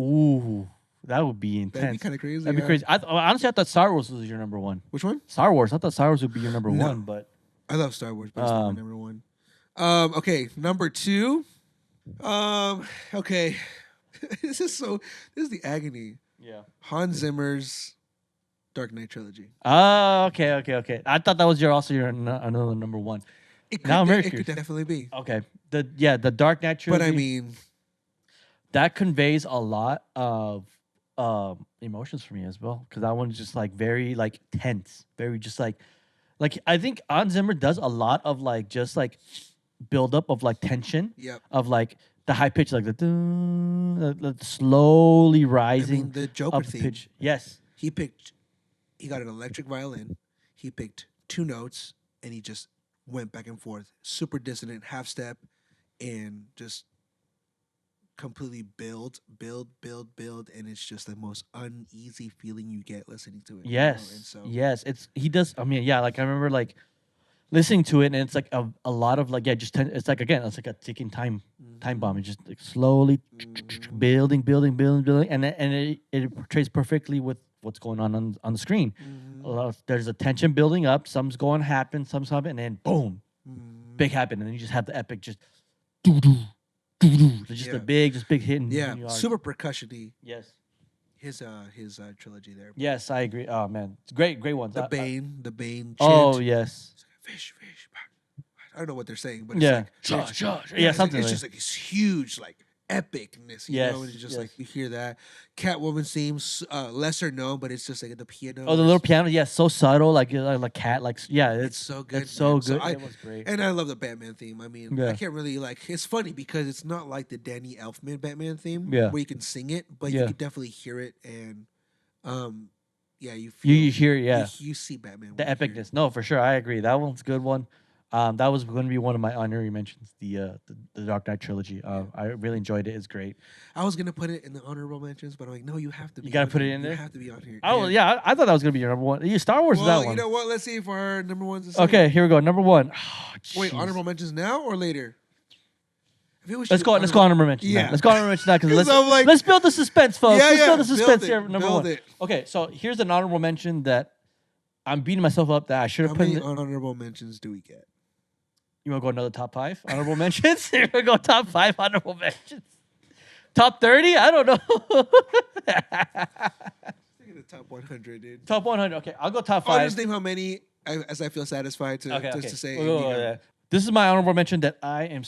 Ooh, that would be intense. That'd be kind of crazy. That'd be yeah. crazy. Honestly, I thought Star Wars was your number 1. Which one? Star Wars. I thought Star Wars would be your number No. 1, but I love Star Wars, but it's not my number 1. Okay, number 2. Okay. This is the agony. yeah. Hans Zimmer's Dark Knight trilogy. Oh, okay. I thought that was another number 1. It Now I'm very it could curious. definitely be. Okay. The Dark Knight trilogy. But I mean, that conveys a lot of emotions for me as well because that one's just like very like tense, very just like I think Hans Zimmer does a lot of like just like build up of like tension yep. of like the high pitch like the slowly I rising mean, the Joker up the theme. pitch. Yes. He got an electric violin. He picked 2 notes and he just went back and forth, super dissonant, half step, and just completely build, and it's just the most uneasy feeling you get listening to it. Yes. And so Yes. He does. I mean, yeah. Like I remember, like listening to it, and it's like a lot of like it's like again, it's like a ticking time bomb. It's just like slowly building, and it portrays perfectly with what's going on the screen. There's a tension building up. Something's going to happen, and then boom, big happen, and then you just have the epic just doo doo doo doo. Just a big hit. Yeah, super percussion-y. Yes. His trilogy there. Yes, I agree. Oh man, it's great ones. The Bane. Chant. Oh yes. Fish. I don't know what they're saying, but Yeah, it's like something. It's just like this huge like epicness, you know, and it's just like you hear that Catwoman seems lesser known, but it's just like the piano. Oh, the little piano, so subtle, like cat, it's so good. It's so good. So it was great. And I love the Batman theme. I mean, I can't really like. It's funny because it's not like the Danny Elfman Batman theme, where you can sing it, but you can definitely hear it, and you feel, you hear you see Batman. The epicness. No, for sure, I agree. That one's a good one. That was going to be one of my honorary mentions. The Dark Knight trilogy. I really enjoyed it. It's great. I was gonna put it in the honorable mentions, but I'm like, no, you have to. You gotta put it in there. You have to be on here. Oh yeah, I thought that was gonna be your number one. Star Wars is that one. You know what? Let's see if our number one's. Okay, here we go. Number one. Oh, wait, honorable mentions now or later? Let's go honorable mentions. Yeah, let's go honorable mentions now because let's build the suspense, folks. Yeah, let's build the suspense here. Number build one. It. Okay, so here's an honorable mention that I'm beating myself up that I should have put. How many honorable mentions do we get? You want to go another top 5 honorable mentions? You're going to go top 5 honorable mentions. Top 30? I don't know. The top 100, dude. Top 100. Okay, I'll go top 5. I'll just name how many as I feel satisfied to just to say. This is my honorable mention that I'm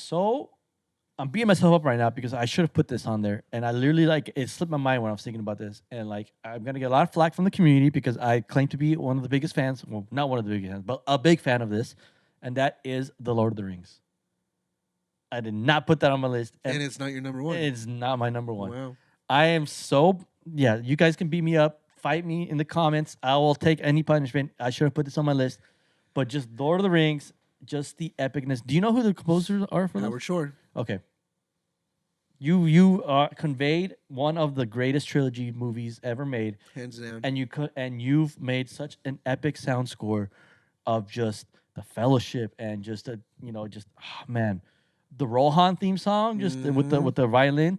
beating myself up right now because I should have put this on there. And I literally, it slipped my mind when I was thinking about this. And, I'm going to get a lot of flack from the community because I claim to be one of the biggest fans. Well, not one of the biggest fans, but a big fan of this. And that is The Lord of the Rings. I did not put that on my list. And it's not your number one. It's not my number one. Wow. I am you guys can beat me up. Fight me in the comments. I will take any punishment. I should have put this on my list. But just Lord of the Rings, just the epicness. Do you know who the composers are for this? Howard Shore. Okay. You conveyed one of the greatest trilogy movies ever made. Hands down. And you've made such an epic sound score of just the Fellowship and just man, the Rohan theme song just with the violin.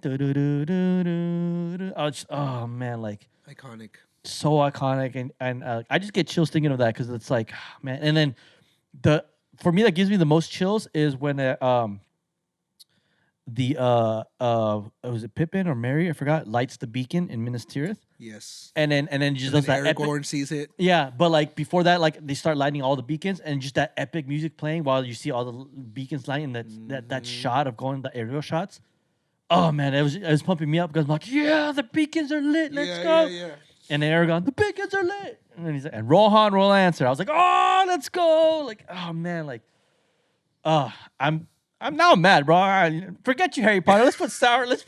Oh man, iconic. So iconic, and I just get chills thinking of that because it's like, man. And then for me that gives me the most chills is when was it Pippin or Merry? I forgot. Lights the beacon in Minas Tirith. Yes. And then just does that. Aragorn sees it. Yeah, but before that, they start lighting all the beacons and just that epic music playing while you see all the beacons lighting. That shot of going the aerial shots. Oh man, it was pumping me up because I'm like, yeah, the beacons are lit. Let's go. Yeah. And then Aragorn, the beacons are lit. And then he's like, and Rohan will answer. I was like, oh, let's go. Oh man, I'm mad, bro. Forget you, Harry Potter. Let's put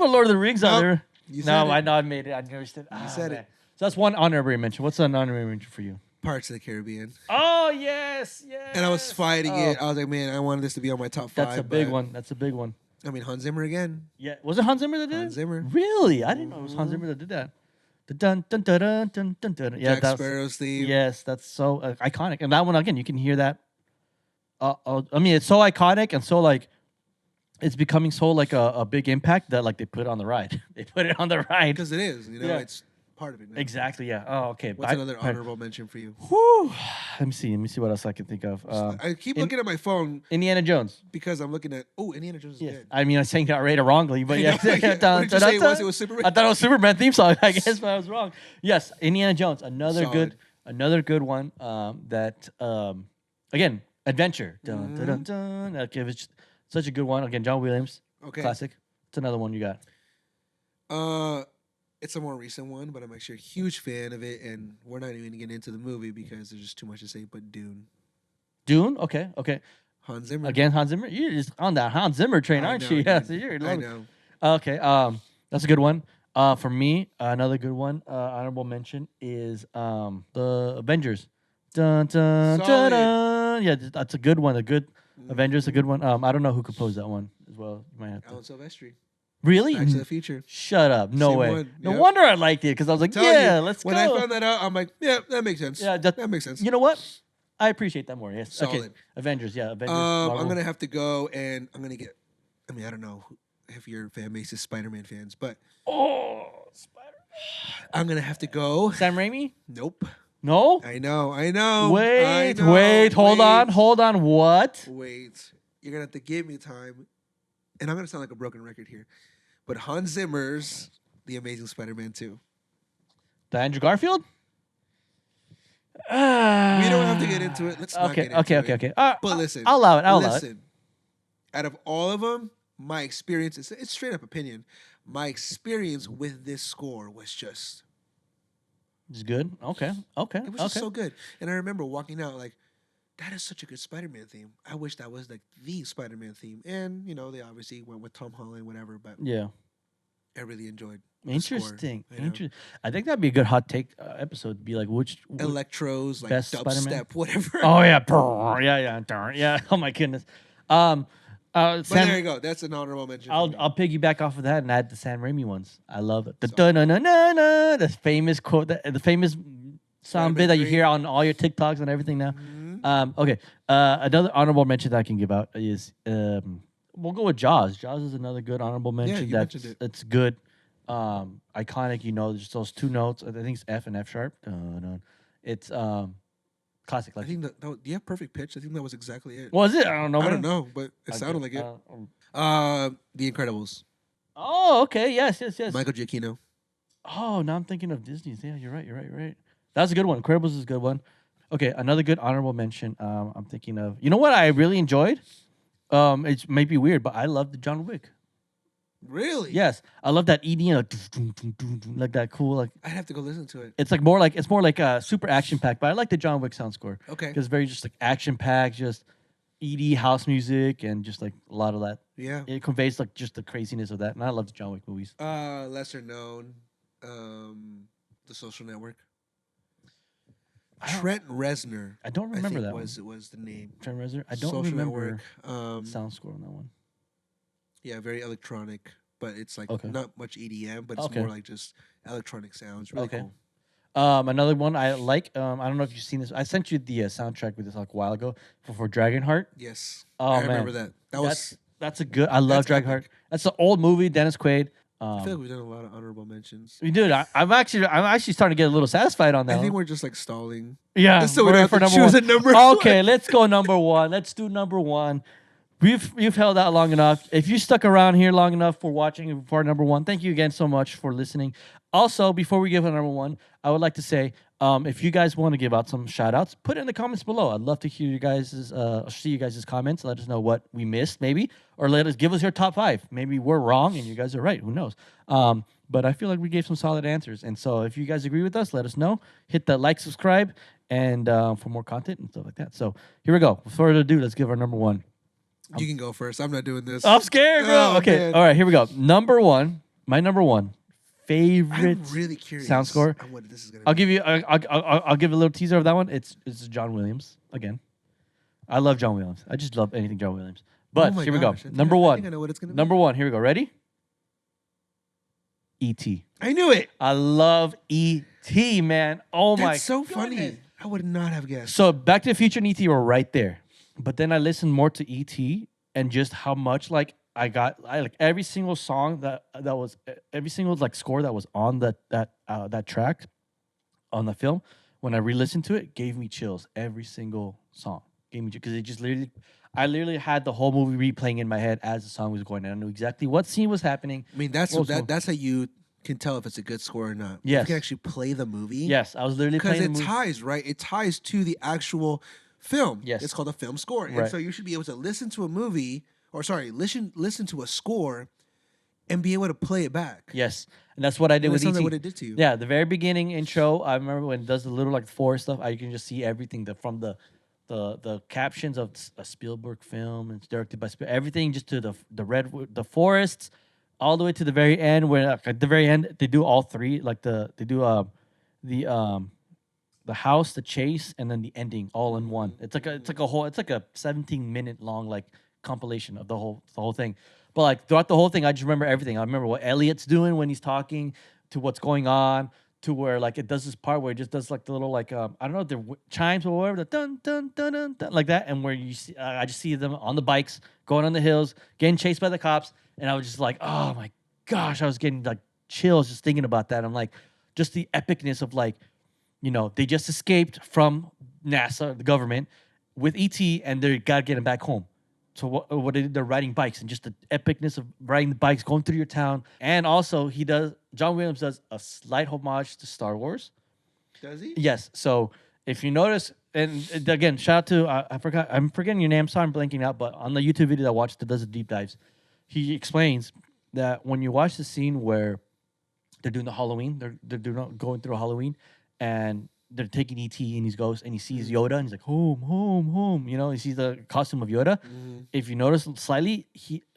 Lord of the Rings on there. I know I made it. I understood. You said it. So that's one honorary mention. What's an honorary mention for you? Pirates of the Caribbean. Oh yes. And I was fighting it. I was like, man, I wanted this to be on my top 5. That's a big one. That's a big one. I mean, Hans Zimmer again. Yeah, was it Hans Zimmer that did it? Hans Zimmer. Really? I didn't know it was Hans Zimmer that did that. The dun dun dun dun dun dun dun. Yeah, Jack Sparrow's theme. Yes, that's so iconic. And that one again, you can hear that. I mean, it's so iconic and so it's becoming so a big impact that they put it on the ride. They put it on the ride because it is. It's part of it now. Exactly. Yeah. Oh, okay. What's another honorable mention for you? Whew. Let me see what else I can think of. I keep looking at my phone. Indiana Jones. Because I'm looking at Indiana Jones is good. I mean, I sang that right or wrongly, but yeah. What did you say it was Superman? I thought it was Superman theme song. I guess, but I was wrong. Yes, Indiana Jones. Another good one. Again, adventure. Dun, dun, dun, dun. Okay, it's just such a good one. Again, John Williams. Okay. Classic. It's another one you got. It's a more recent one, but I'm actually a huge fan of it, and we're not even getting into the movie because there's just too much to say. But Dune. Dune. Okay. Hans Zimmer. Again, Hans Zimmer. You're just on that Hans Zimmer train, aren't you? Yeah. So I know. Okay. That's a good one. For me, another good one. Honorable mention is the Avengers. Dun dun dun dun. Yeah, that's a good one. A good Avengers, a good one. I don't know who composed that one as well. You might have to. Alan Silvestri. Really? Back to the Future. Shut up. No Same way. one. No wonder I liked it because I was like, let's go. When I found that out, I'm like, yeah, that makes sense. Yeah, that makes sense. You know what? I appreciate that more. Yes. Okay. Solid. Avengers. Yeah. Avengers. I'm Marvel. gonna have to go, and I'm gonna get. I mean, I don't know if your fan base is Spider-Man fans, but Oh, Spider. I'm gonna have to go. Sam Raimi. Nope. No. I know. I know. I Wait. know. Wait. Hold on. Wait. Hold on. What? Wait. You're gonna have to give me time, and I'm gonna sound like a broken record here, but Hans Zimmer's The Amazing Spider-Man 2. The Andrew Garfield. We don't have to get into it. Let's not Okay. get into Okay. it. Okay. Okay. But listen, I'll allow it. I'll allow it. listen. Out of all of them, my experience, it's straight up opinion. My experience with this score was just, It's good. Okay. Okay. it was just so good. And I remember walking out like, that is such a good Spider-Man theme. I wish that was like the Spider-Man theme. And, you know, they obviously went with Tom Holland, whatever, but Yeah. I really enjoyed Interesting. you know. Interesting. I think that'd be a good hot take episode. Be like, which Electros, like Best Spider-Man? dubstep, whatever. Oh yeah, brr, yeah. Oh my goodness. But Sam, there you go. That's an honorable mention. for I'll me. I'll piggyback off of that and add the Sam Raimi ones. I love it. The So- da-na-na-na-na, the famous quote, the famous sound bit that you 3. hear on all your TikToks and everything now. Mhm. Okay. Another honorable mention that I can give out is we'll go with Jaws. Jaws is another good honorable mention. you That's mentioned it. it's good. Iconic. You know, just those two notes. I think it's F and F sharp. Dun-dun. It's classic. I Like, think that, do you have perfect pitch? I think that was exactly it. was it? I don't know. I What don't know, but it sounded like it. The Incredibles. Oh, okay. Yes. Michael Giacchino. Oh, now I'm thinking of Disney's. Yeah, you're right. That's a good one. Incredibles is a good one. Okay, another good honorable mention. I'm thinking of. You know what I really enjoyed? It may be weird, but I love the John Wick. Really? Yes, I love that EDM, like that cool. Like I'd have to go listen to it. it's more like a super action packed. But I like the John Wick sound score Okay. because it's very just like action packed, just ED house music and just like a lot of that. Yeah. It conveys like just the craziness of that, and I love the John Wick movies. Lesser known, The Social Network. I don't- Trent Reznor. I don't I remember think that was the name. one. Trent Reznor. I don't Social remember Network. sound score on that one. Yeah, very electronic, but it's like Okay. not much EDM, but it's Okay. more like just electronic sounds. Really Okay. cool. Another one I like. I don't know if you've seen this. I sent you the soundtrack with this like a while ago for Dragonheart. Yes. Oh, I man. remember that. That was. That's a good. I love That's Dragonheart. epic. That's an old movie. Dennis Quaid. I feel like we've done a lot of honorable mentions. We did. I'm actually starting to get a little satisfied on that. I think one. we're just like stalling. Yeah. So we we're don't have to number choose one. a number. Okay, let's go number one. Let's do number one. You've held out long enough. If you stuck around here long enough for watching for number one, thank you again so much for listening. Also, before we give a number one, I would like to say, if you guys want to give out some shout outs, put it in the comments below. I'd love to hear you guys' see you guys' comments. Let us know what we missed, maybe, or give us your top 5. Maybe we're wrong and you guys are right. Who knows? But I feel like we gave some solid answers. And so if you guys agree with us, let us know. Hit the like, subscribe, and for more content and stuff like that. So here we go. Without further ado, let's give our number one. You can go first. I'm not doing this. I'm scared, bro. Oh, Okay, man. all right, here we go. Number one, my number one favorite. I'm really curious. sound score? On what this is gonna I'll be. give you. I'll give a little teaser of that one. It's John Williams again. I love John Williams. I just love anything John Williams. But Oh my here we gosh, I go. think Number I one. think I know what it's gonna be. Number one. Here we go. Ready? E.T. I knew it. I love E.T. Man. Oh my. That's so goodness. funny. I would not have guessed. So Back to the Future and E.T. were right there, but then I listened more to E.T. and just how much like I like every single song that was every single like score that was on that track on the film. When I re-listened to it, gave me chills. Every single song gave me because it just I literally had the whole movie replaying in my head as the song was going. And I knew exactly what scene was happening. I mean, that's What was that's how you can tell if it's a good score or not. Yes. You can actually play the movie. Yes, I was literally Because playing it the movie. ties, right? It ties to the actual film. Yes. It's called a film score. And Right. so you should be able to listen to a movie, listen to a score and be able to play it back. Yes, and that's what I did And with that sounds E.T. like what it did to you. Yeah, the very beginning intro. I remember when it does the little like forest stuff. I can just see everything from the captions of a Spielberg film. And it's directed by everything just to the forests, all the way to the very end. Where like, at the very end they do all three. Like they do the house, the chase, and then the ending all in one. It's like a 17-minute long like compilation of the whole thing. But like throughout the whole thing, I just remember everything. I remember what Elliot's doing when he's talking to what's going on, to where like it does this part where it just does like the little like I don't know the chimes or whatever the dun dun dun dun, dun like that, and where you see I just see them on the bikes going on the hills getting chased by the cops, and I was just like, oh my gosh, I was getting like chills just thinking about that. I'm like, just the epicness of like, they just escaped from NASA, the government, with ET, and they got to get him back home. So what they did, they're riding bikes, and just the epicness of riding the bikes, going through your town. And also, John Williams does a slight homage to Star Wars. Does he? Yes. So if you notice, and again, shout out to I'm forgetting your name, so I'm blanking out. But on the YouTube video that I watched that does the deep dives, he explains that when you watch the scene where they're doing the Halloween, going through Halloween, and they're taking ET and he goes and he sees Yoda and he's like home, home, home. He sees the costume of Yoda. If you notice slightly,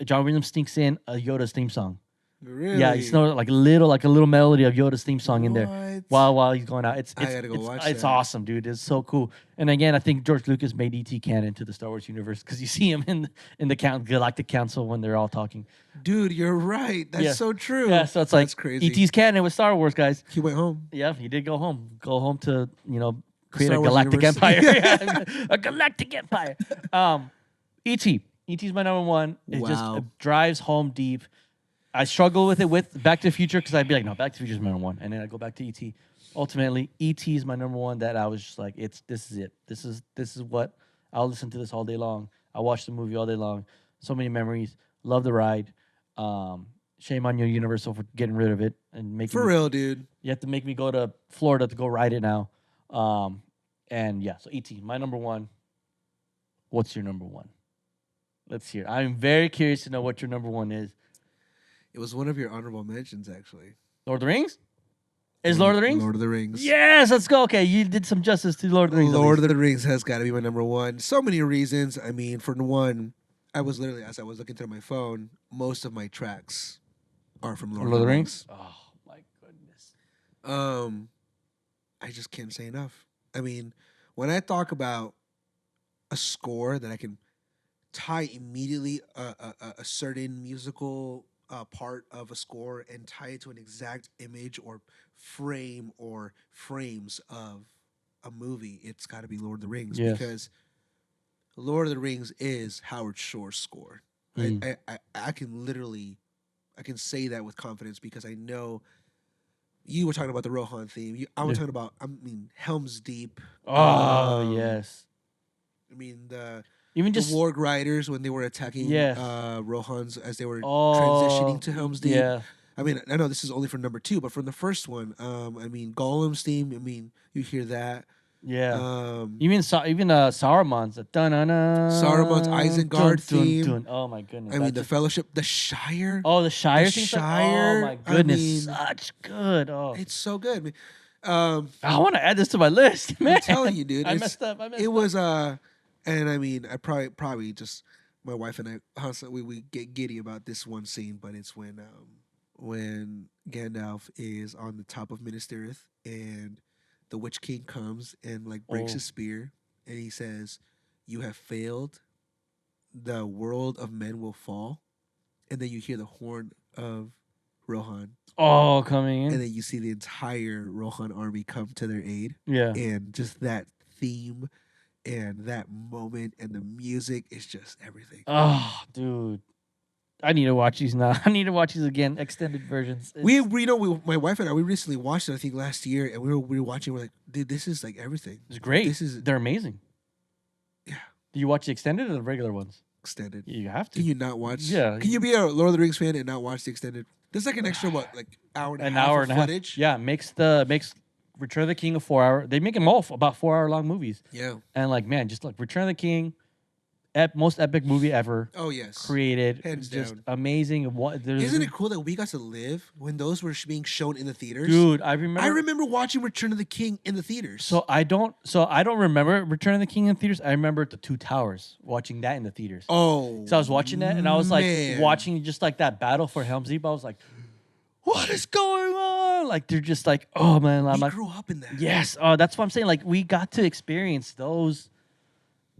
John Williams sneaks in a Yoda's theme song. Really? Yeah, you know, like a little melody of Yoda's theme song in there while he's going out. It's I gotta go watch it's that. awesome, dude. It's so cool. And again, I think George Lucas made ET canon to the Star Wars universe because you see him in the Galactic Council when they're all talking. Dude, you're right. That's so true. Yeah, so it's That's like crazy. ET's canon with Star Wars, guys. He went home. Yeah, he did go home. Go home to create Star a Wars galactic universe. empire. Yeah, a galactic empire. ET. ET's my number one. It just Wow. drives home deep. I struggle with it with Back to the Future because I'd be like, no, Back to the Future is my number one, and then I go back to ET. Ultimately, ET is my number one. That I was just like, this is it. This is what I'll listen to this all day long. I watch the movie all day long. So many memories. Love the ride. Shame on you, Universal, for getting rid of it and making For real, dude. You have to make me go to Florida to go ride it now. And yeah, so ET, my number one. What's your number one? Let's hear. I'm very curious to know what your number one is. It was one of your honorable mentions, actually. Lord of the Rings? Is Lord of the Rings? Lord of the Rings. Yes, let's go. Okay, you did some justice to Lord of the Rings. Lord of the Rings has got to be my number one. So many reasons. I mean, for one, I was literally, as I was looking through my phone, most of my tracks are from Lord of the Rings. Oh, my goodness. I just can't say enough. I mean, when I talk about a score that I can tie immediately a certain musical part of a score and tie it to an exact image or frame or frames of a movie, it's got to be Lord of the Rings. Yes. Because Lord of the Rings is Howard Shore's score. I can say that with confidence because I know you were talking about the Rohan theme. I was talking about, Helm's Deep. Oh, yes. I mean, the Warg Riders when they were attacking Rohans as they were transitioning to Helm's Deep. Yeah. I mean, I know this is only for number 2, but from the first one, Gollum's theme, you hear that. Yeah. Even Saruman's Saruman's Isengard theme. Oh my goodness. The Fellowship, the Shire. Oh, the Shire. The Shire. Oh my goodness. Such good. Oh, it's so good. I want to add this to my list, man. I'm telling you, dude. I messed up. It was and I probably just my wife and I we get giddy about this one scene, but it's when Gandalf is on the top of Minas Tirith and the Witch King comes and breaks his spear and he says, "You have failed. The world of men will fall." And then you hear the horn of Rohan. Oh, coming in. And then you see the entire Rohan army come to their aid. Yeah. And just that theme and that moment and the music is just everything. Oh, dude. I need to watch these now. I need to watch these again, extended versions. My wife and I, we recently watched it, I think last year, and we were watching, we're like, dude, this is everything. It's great. They're amazing. Yeah. Do you watch the extended or the regular ones? Extended. You have to. Can you not watch? Yeah. Can you be a Lord of the Rings fan and not watch the extended? There's an extra hour and a half of footage. Yeah, makes Return of the King a 4-hour. They make them all about 4-hour long movies. Yeah. And just Return of the King, most epic movie ever. Oh yes. Created. Hands just down. Amazing. Isn't it cool that we got to live when those were being shown in the theaters? Dude, I remember watching Return of the King in the theaters. So I don't remember Return of the King in theaters. I remember The Two Towers, watching that in the theaters. Oh. So I was watching that and I was watching just that battle for Helm's Deep. I was like, what is going on? They're just oh man. We grew up in that. Yes. That's what I'm saying. We got to experience those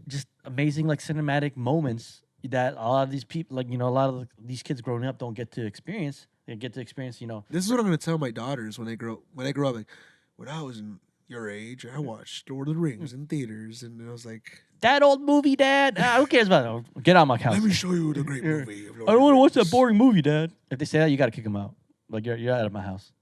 just amazing cinematic moments that a lot of these people, a lot of these kids growing up don't get to experience. They get to experience, This is what I'm gonna tell my daughters when I grow up. Like, when I was in your age, I watched Lord of the Rings in theaters, and I was like, that old movie, Dad. Who cares about it? Get out of my house. let me show you the great Here. movie of Lord I of don't the want to watch Rings. that boring movie, Dad. If they say that, you got to kick them out. Like, you're out of my house.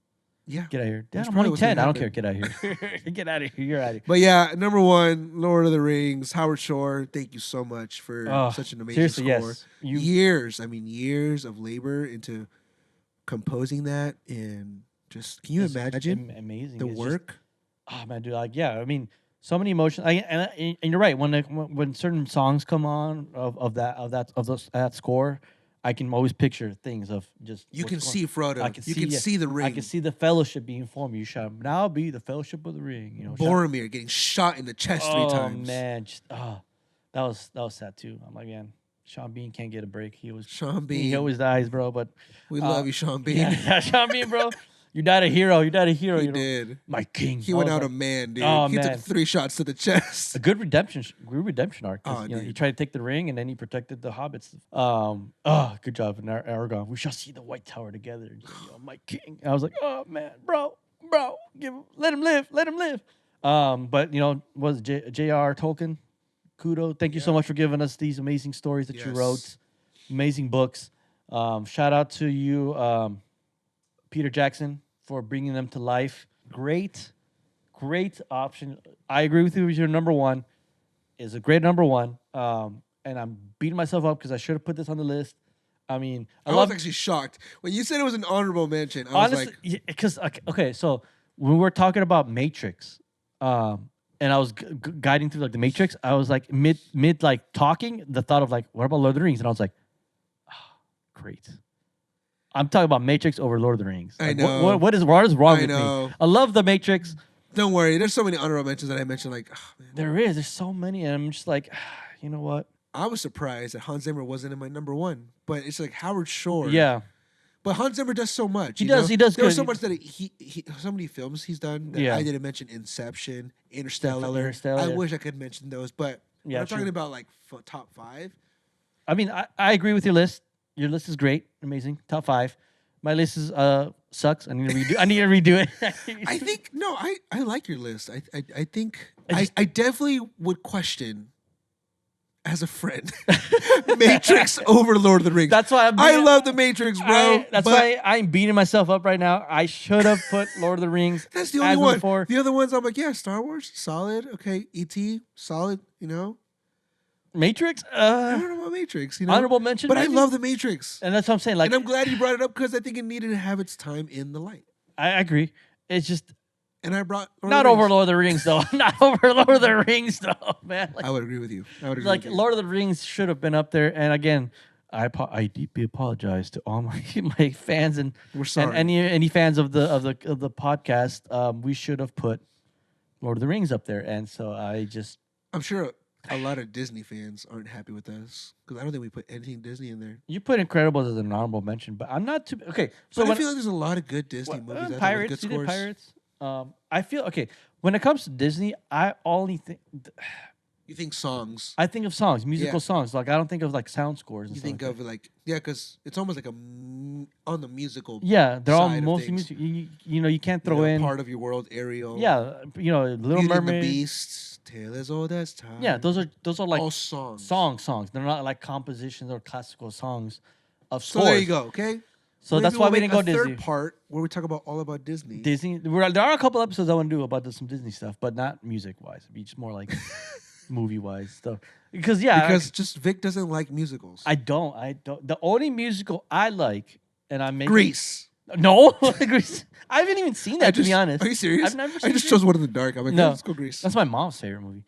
Yeah. Get out of here. Dad, That's I'm probably only what's gonna 10. I don't care. happen. Get out of here. Get out of here. You're out of here. But yeah, number one, Lord of the Rings, Howard Shore. Thank you so much for Oh, such an amazing seriously, score. yes. Years of labor into composing that, and just can you It's imagine amazing. the It's work? oh man, dude, like yeah, I mean, so many emotions. And you're right. When certain songs come on that score, I can always picture things of just You what's can going- see Frodo. I can You see can yeah, see the ring. I can see the fellowship being formed. You shall now be the fellowship of the ring. Boromir getting shot in the chest 3 times. Oh man, just that was sad too. I'm like, man, Sean Bean can't get a break. Sean He Bean. always dies, bro. But We love you, Sean Bean. yeah, Sean Bean, bro. You died a hero. You died a hero. He you know? did. My king. He I went was out like, a man, dude. oh, He man. took 3 shots to the chest. a good redemption arc. 'Cause, Oh, he dude. tried to take the ring and then he protected the hobbits. Good job, Aragorn. We shall see the White Tower together. My king. I was like, oh man, bro, let him live. But was J.R. Tolkien? Kudo. Thank you so much for giving us these amazing stories that you Yes. wrote, amazing books. Shout out to you, Peter Jackson, for bringing them to life. Great option. I agree with you. Your number one is a great number one. And I'm beating myself up because I should have put this on the list. I mean, I was actually shocked when you said it was an honorable mention. I was honestly like, because okay, so when we're talking about Matrix, and I was guiding through like the Matrix, I was like mid like talking, the thought of like, what about Lord of the Rings? And I was like, great. I'm talking about Matrix over Lord of the Rings. I Like, know. what is wrong I with know. me? I love the Matrix. don't worry. There's so many honorable mentions that I mentioned. Like, oh, man. There's so many, and I'm just like, you know what? I was surprised that Hans Zimmer wasn't in my number one, but it's like Howard Shore. Yeah, But Hans Zimmer does so much. He you does- know? he does There was good. so much that he so many films he's done that Yeah. I didn't mention. Inception, Interstellar. Interstellar, I yeah. wish I could mention those, but when Yeah, I'm true. talking about like top 5. I mean, I agree with your list. Your list is great, amazing, top 5. My list is sucks. I need to redo it. I think no, I like your list. I think I just- I definitely would question as a friend Matrix over Lord of the Rings. That's why I love the Matrix, bro. That's but why I'm beating myself up right now. I should have put Lord of the Rings. that's the as only number one. 4. The other ones I'm like, yeah, Star Wars, solid. Okay, E.T., solid. You know, Matrix, I don't know about Matrix. You know, honorable mention, but I maybe? love the Matrix, and that's what I'm saying. Like, and I'm glad you brought it up because I think it needed to have its time in the light. I agree. It's just And I brought Lord not of the over Rings. Lord of the Rings, though. Not over Lord of the Rings, though, man. Like, I would agree with you. I would agree like with you. Lord of the Rings should have been up there. And again, I deeply apologize to all my my fans and We're sorry. and any fans of the podcast. We should have put Lord of the Rings up there, and so I just I'm sure a lot of Disney fans aren't happy with us because I don't think we put anything Disney in there. you put Incredibles as an honorable mention, but I'm not too okay. So But I when feel like there's a lot of good Disney movies out there with Pirates, good you did scores. Pirates. I feel okay when it comes to Disney. I only think You think songs? I think of songs, musical Yeah. songs. Like I don't think of like sound scores. And You stuff think like of like because it's almost like on the musical. that. Yeah, they're all side of mostly things. music. You can't you throw know, in part of your world, Ariel. yeah, Little Beauty and the Mermaid. Beast, Tale as old as time. Yeah, those are like all songs. songs. They're not like compositions or classical songs of So scores. there you go. Okay. So Maybe that's why we'll we make didn't go a Disney. third part where we talk about all about Disney. Disney. There are a couple episodes I want to do about some Disney stuff, but not music wise. It'd be just more like movie wise stuff. Because because just Vic doesn't like musicals. I don't. The only musical I like, and I'm making Grease. No, Grease. I haven't even seen that to be honest. Are you serious? I've never I seen just Grease. chose one in the dark. I'm like, No. let's go Grease. That's my mom's favorite movie.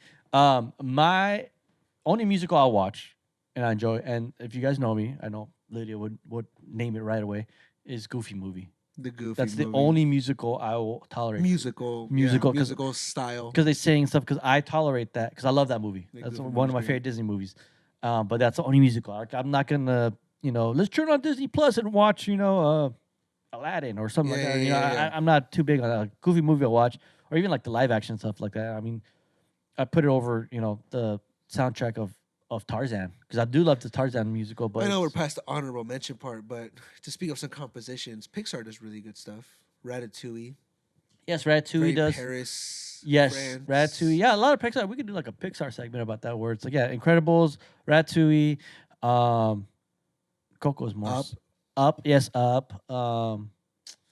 My only musical I'll watch and I enjoy, and if you guys know me, I know Lydia would name it right away, is Goofy Movie. The Goofy That's the movie. only musical I will tolerate. musical, Musical, yeah, 'cause- musical style. Because they sing stuff, because I tolerate that, because I love that movie. The That's Goofy one of my movie's favorite great. Disney movies. But that's the only musical. Like, I'm not going to, let's turn on Disney Plus and watch, Aladdin or something like Yeah, that. yeah. I'm not too big on a Goofy movie I'll watch, or even like the live action stuff like that. I mean, I put it over, the soundtrack of of Tarzan, because I do love the Tarzan musical. But I know we're past the honorable mention part, but to speak of some compositions, Pixar does really good stuff. Ratatouille. yes, Ratatouille Very does. Paris. Yes, France. Ratatouille. Yeah, a lot of Pixar. We could do like a Pixar segment about that word. It's like, yeah, Incredibles, Ratatouille, Coco's more Up. Up, yes, Up.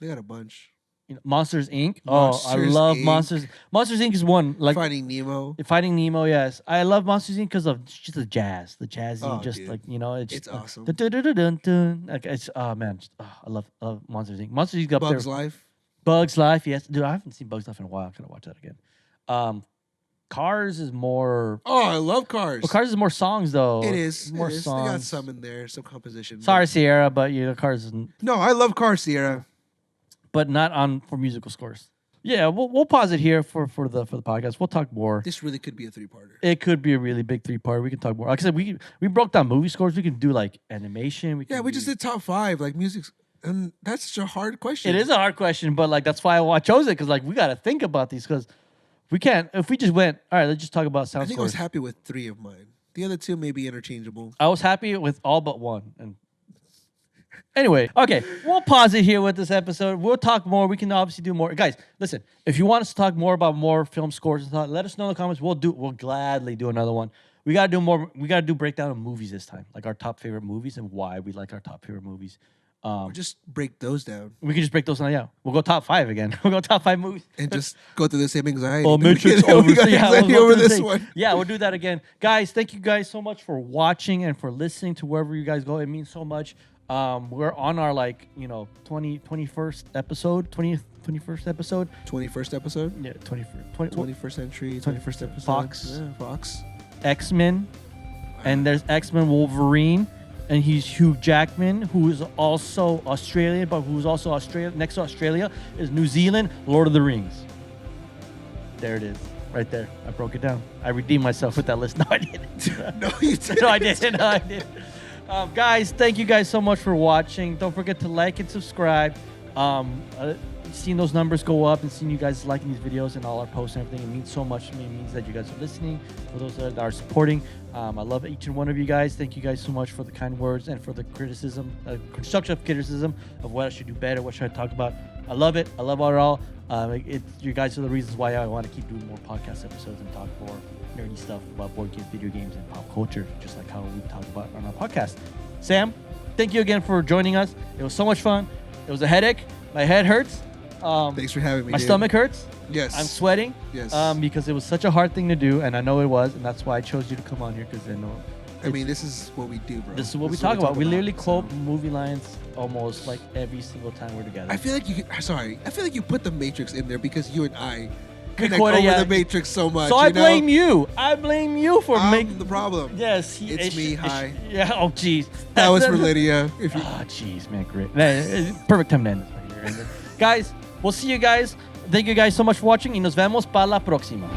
They got a bunch. Monsters Inc. Oh, I Monsters, love Inc. Monsters. Monsters Inc. is one like Finding Nemo. Finding Nemo. Yes, I love Monsters Inc. because of just the jazz, the jazzy, Oh, just dude. like it's It's awesome. dun, dun, dun, dun, dun, dun. Like it's man, I love Monsters Inc. Monsters Inc. up Bugs there. Life. Bugs Life, yes, dude. I haven't seen Bugs Life in a while. I gotta watch that again. Cars is more. Oh, I love Cars. Well, Cars is more songs though. It is. more it is. songs. They got some in there, some composition. Sorry, Sierra, but Cars is No, I love Cars, Sierra. but not on for musical scores. Yeah, we'll pause it here for the podcast. We'll talk more. This really could be a 3-parter. It could be a really big 3-part. We can talk more. Like I said, we broke down movie scores. We can do like animation. Yeah, we just did top 5, like music, and that's such a hard question. It is a hard question, but like that's why I chose it because like we got to think about these because we can't. If we just went, all right, let's just talk about sound I think I scores. was happy with 3 of mine. The other 2 may be interchangeable. I was happy with all but one. And anyway, okay, we'll pause it here with this episode. We'll talk more. We can obviously do more. Guys, listen, if you want us to talk more about more film scores and stuff, let us know in the comments. We'll gladly do another one. We gotta do more. We gotta do breakdown of movies this time, like our top favorite movies and why we like our top favorite movies. Or just break those down We can just break those down. Yeah, we'll go top 5 again. We'll go top 5 movies. and just go through the same anxiety. Oh, Matrix We over. got Yeah, anxiety we'll go over through the this thing. one. Yeah, we'll do that again. Guys, thank you guys so much for watching and for listening to wherever you guys go. It means so much. We're on our 21st episode. 21st episode. 21st episode. Yeah, 21st. 21st century. 21st episode. Fox. Yeah, Fox. X-Men. And there's X-Men Wolverine. And he's Hugh Jackman, who is also Australian, but who's also Australia. Next to Australia is New Zealand, Lord of the Rings. There it is. Right there. I broke it down. I redeemed myself with that list. No, I didn't. No, you didn't. No, I didn't. No, I didn't. Guys, thank you guys so much for watching. Don't forget to like and subscribe. Seeing those numbers go up and seeing you guys liking these videos and all our posts and everything, it means so much to me. It means that you guys are listening. For those that are supporting, I love each and one of you guys. Thank you guys so much for the kind words and for the criticism, constructive criticism of what I should do better, what should I talk about. I love it. I love it all. You guys are the reasons why I want to keep doing more podcast episodes and talk more nerdy stuff about board games, video games, and pop culture, just like how we talk about on our podcast. Sam, thank you again for joining us. It was so much fun. It was a headache. My head hurts. Thanks for having me. My dude. stomach hurts. Yes. I'm sweating. Yes. Because it was such a hard thing to do, and I know it was, and that's why I chose you to come on here because I know. I mean, this is what we do, bro. This is what we talk about. We literally quote movie lines almost like every single time we're together. I feel like I feel like you put the Matrix in there because you and I We connect quote it, over yeah. the Matrix so much. So I blame you. I blame you for I'm making the problem. Yes, It's me, hi. Yeah. Oh, jeez. That was for Lydia. If you Oh, jeez, man. Great. Perfect time to end this right here. Guys, we'll see you guys. Thank you guys so much for watching y nos vemos para la próxima.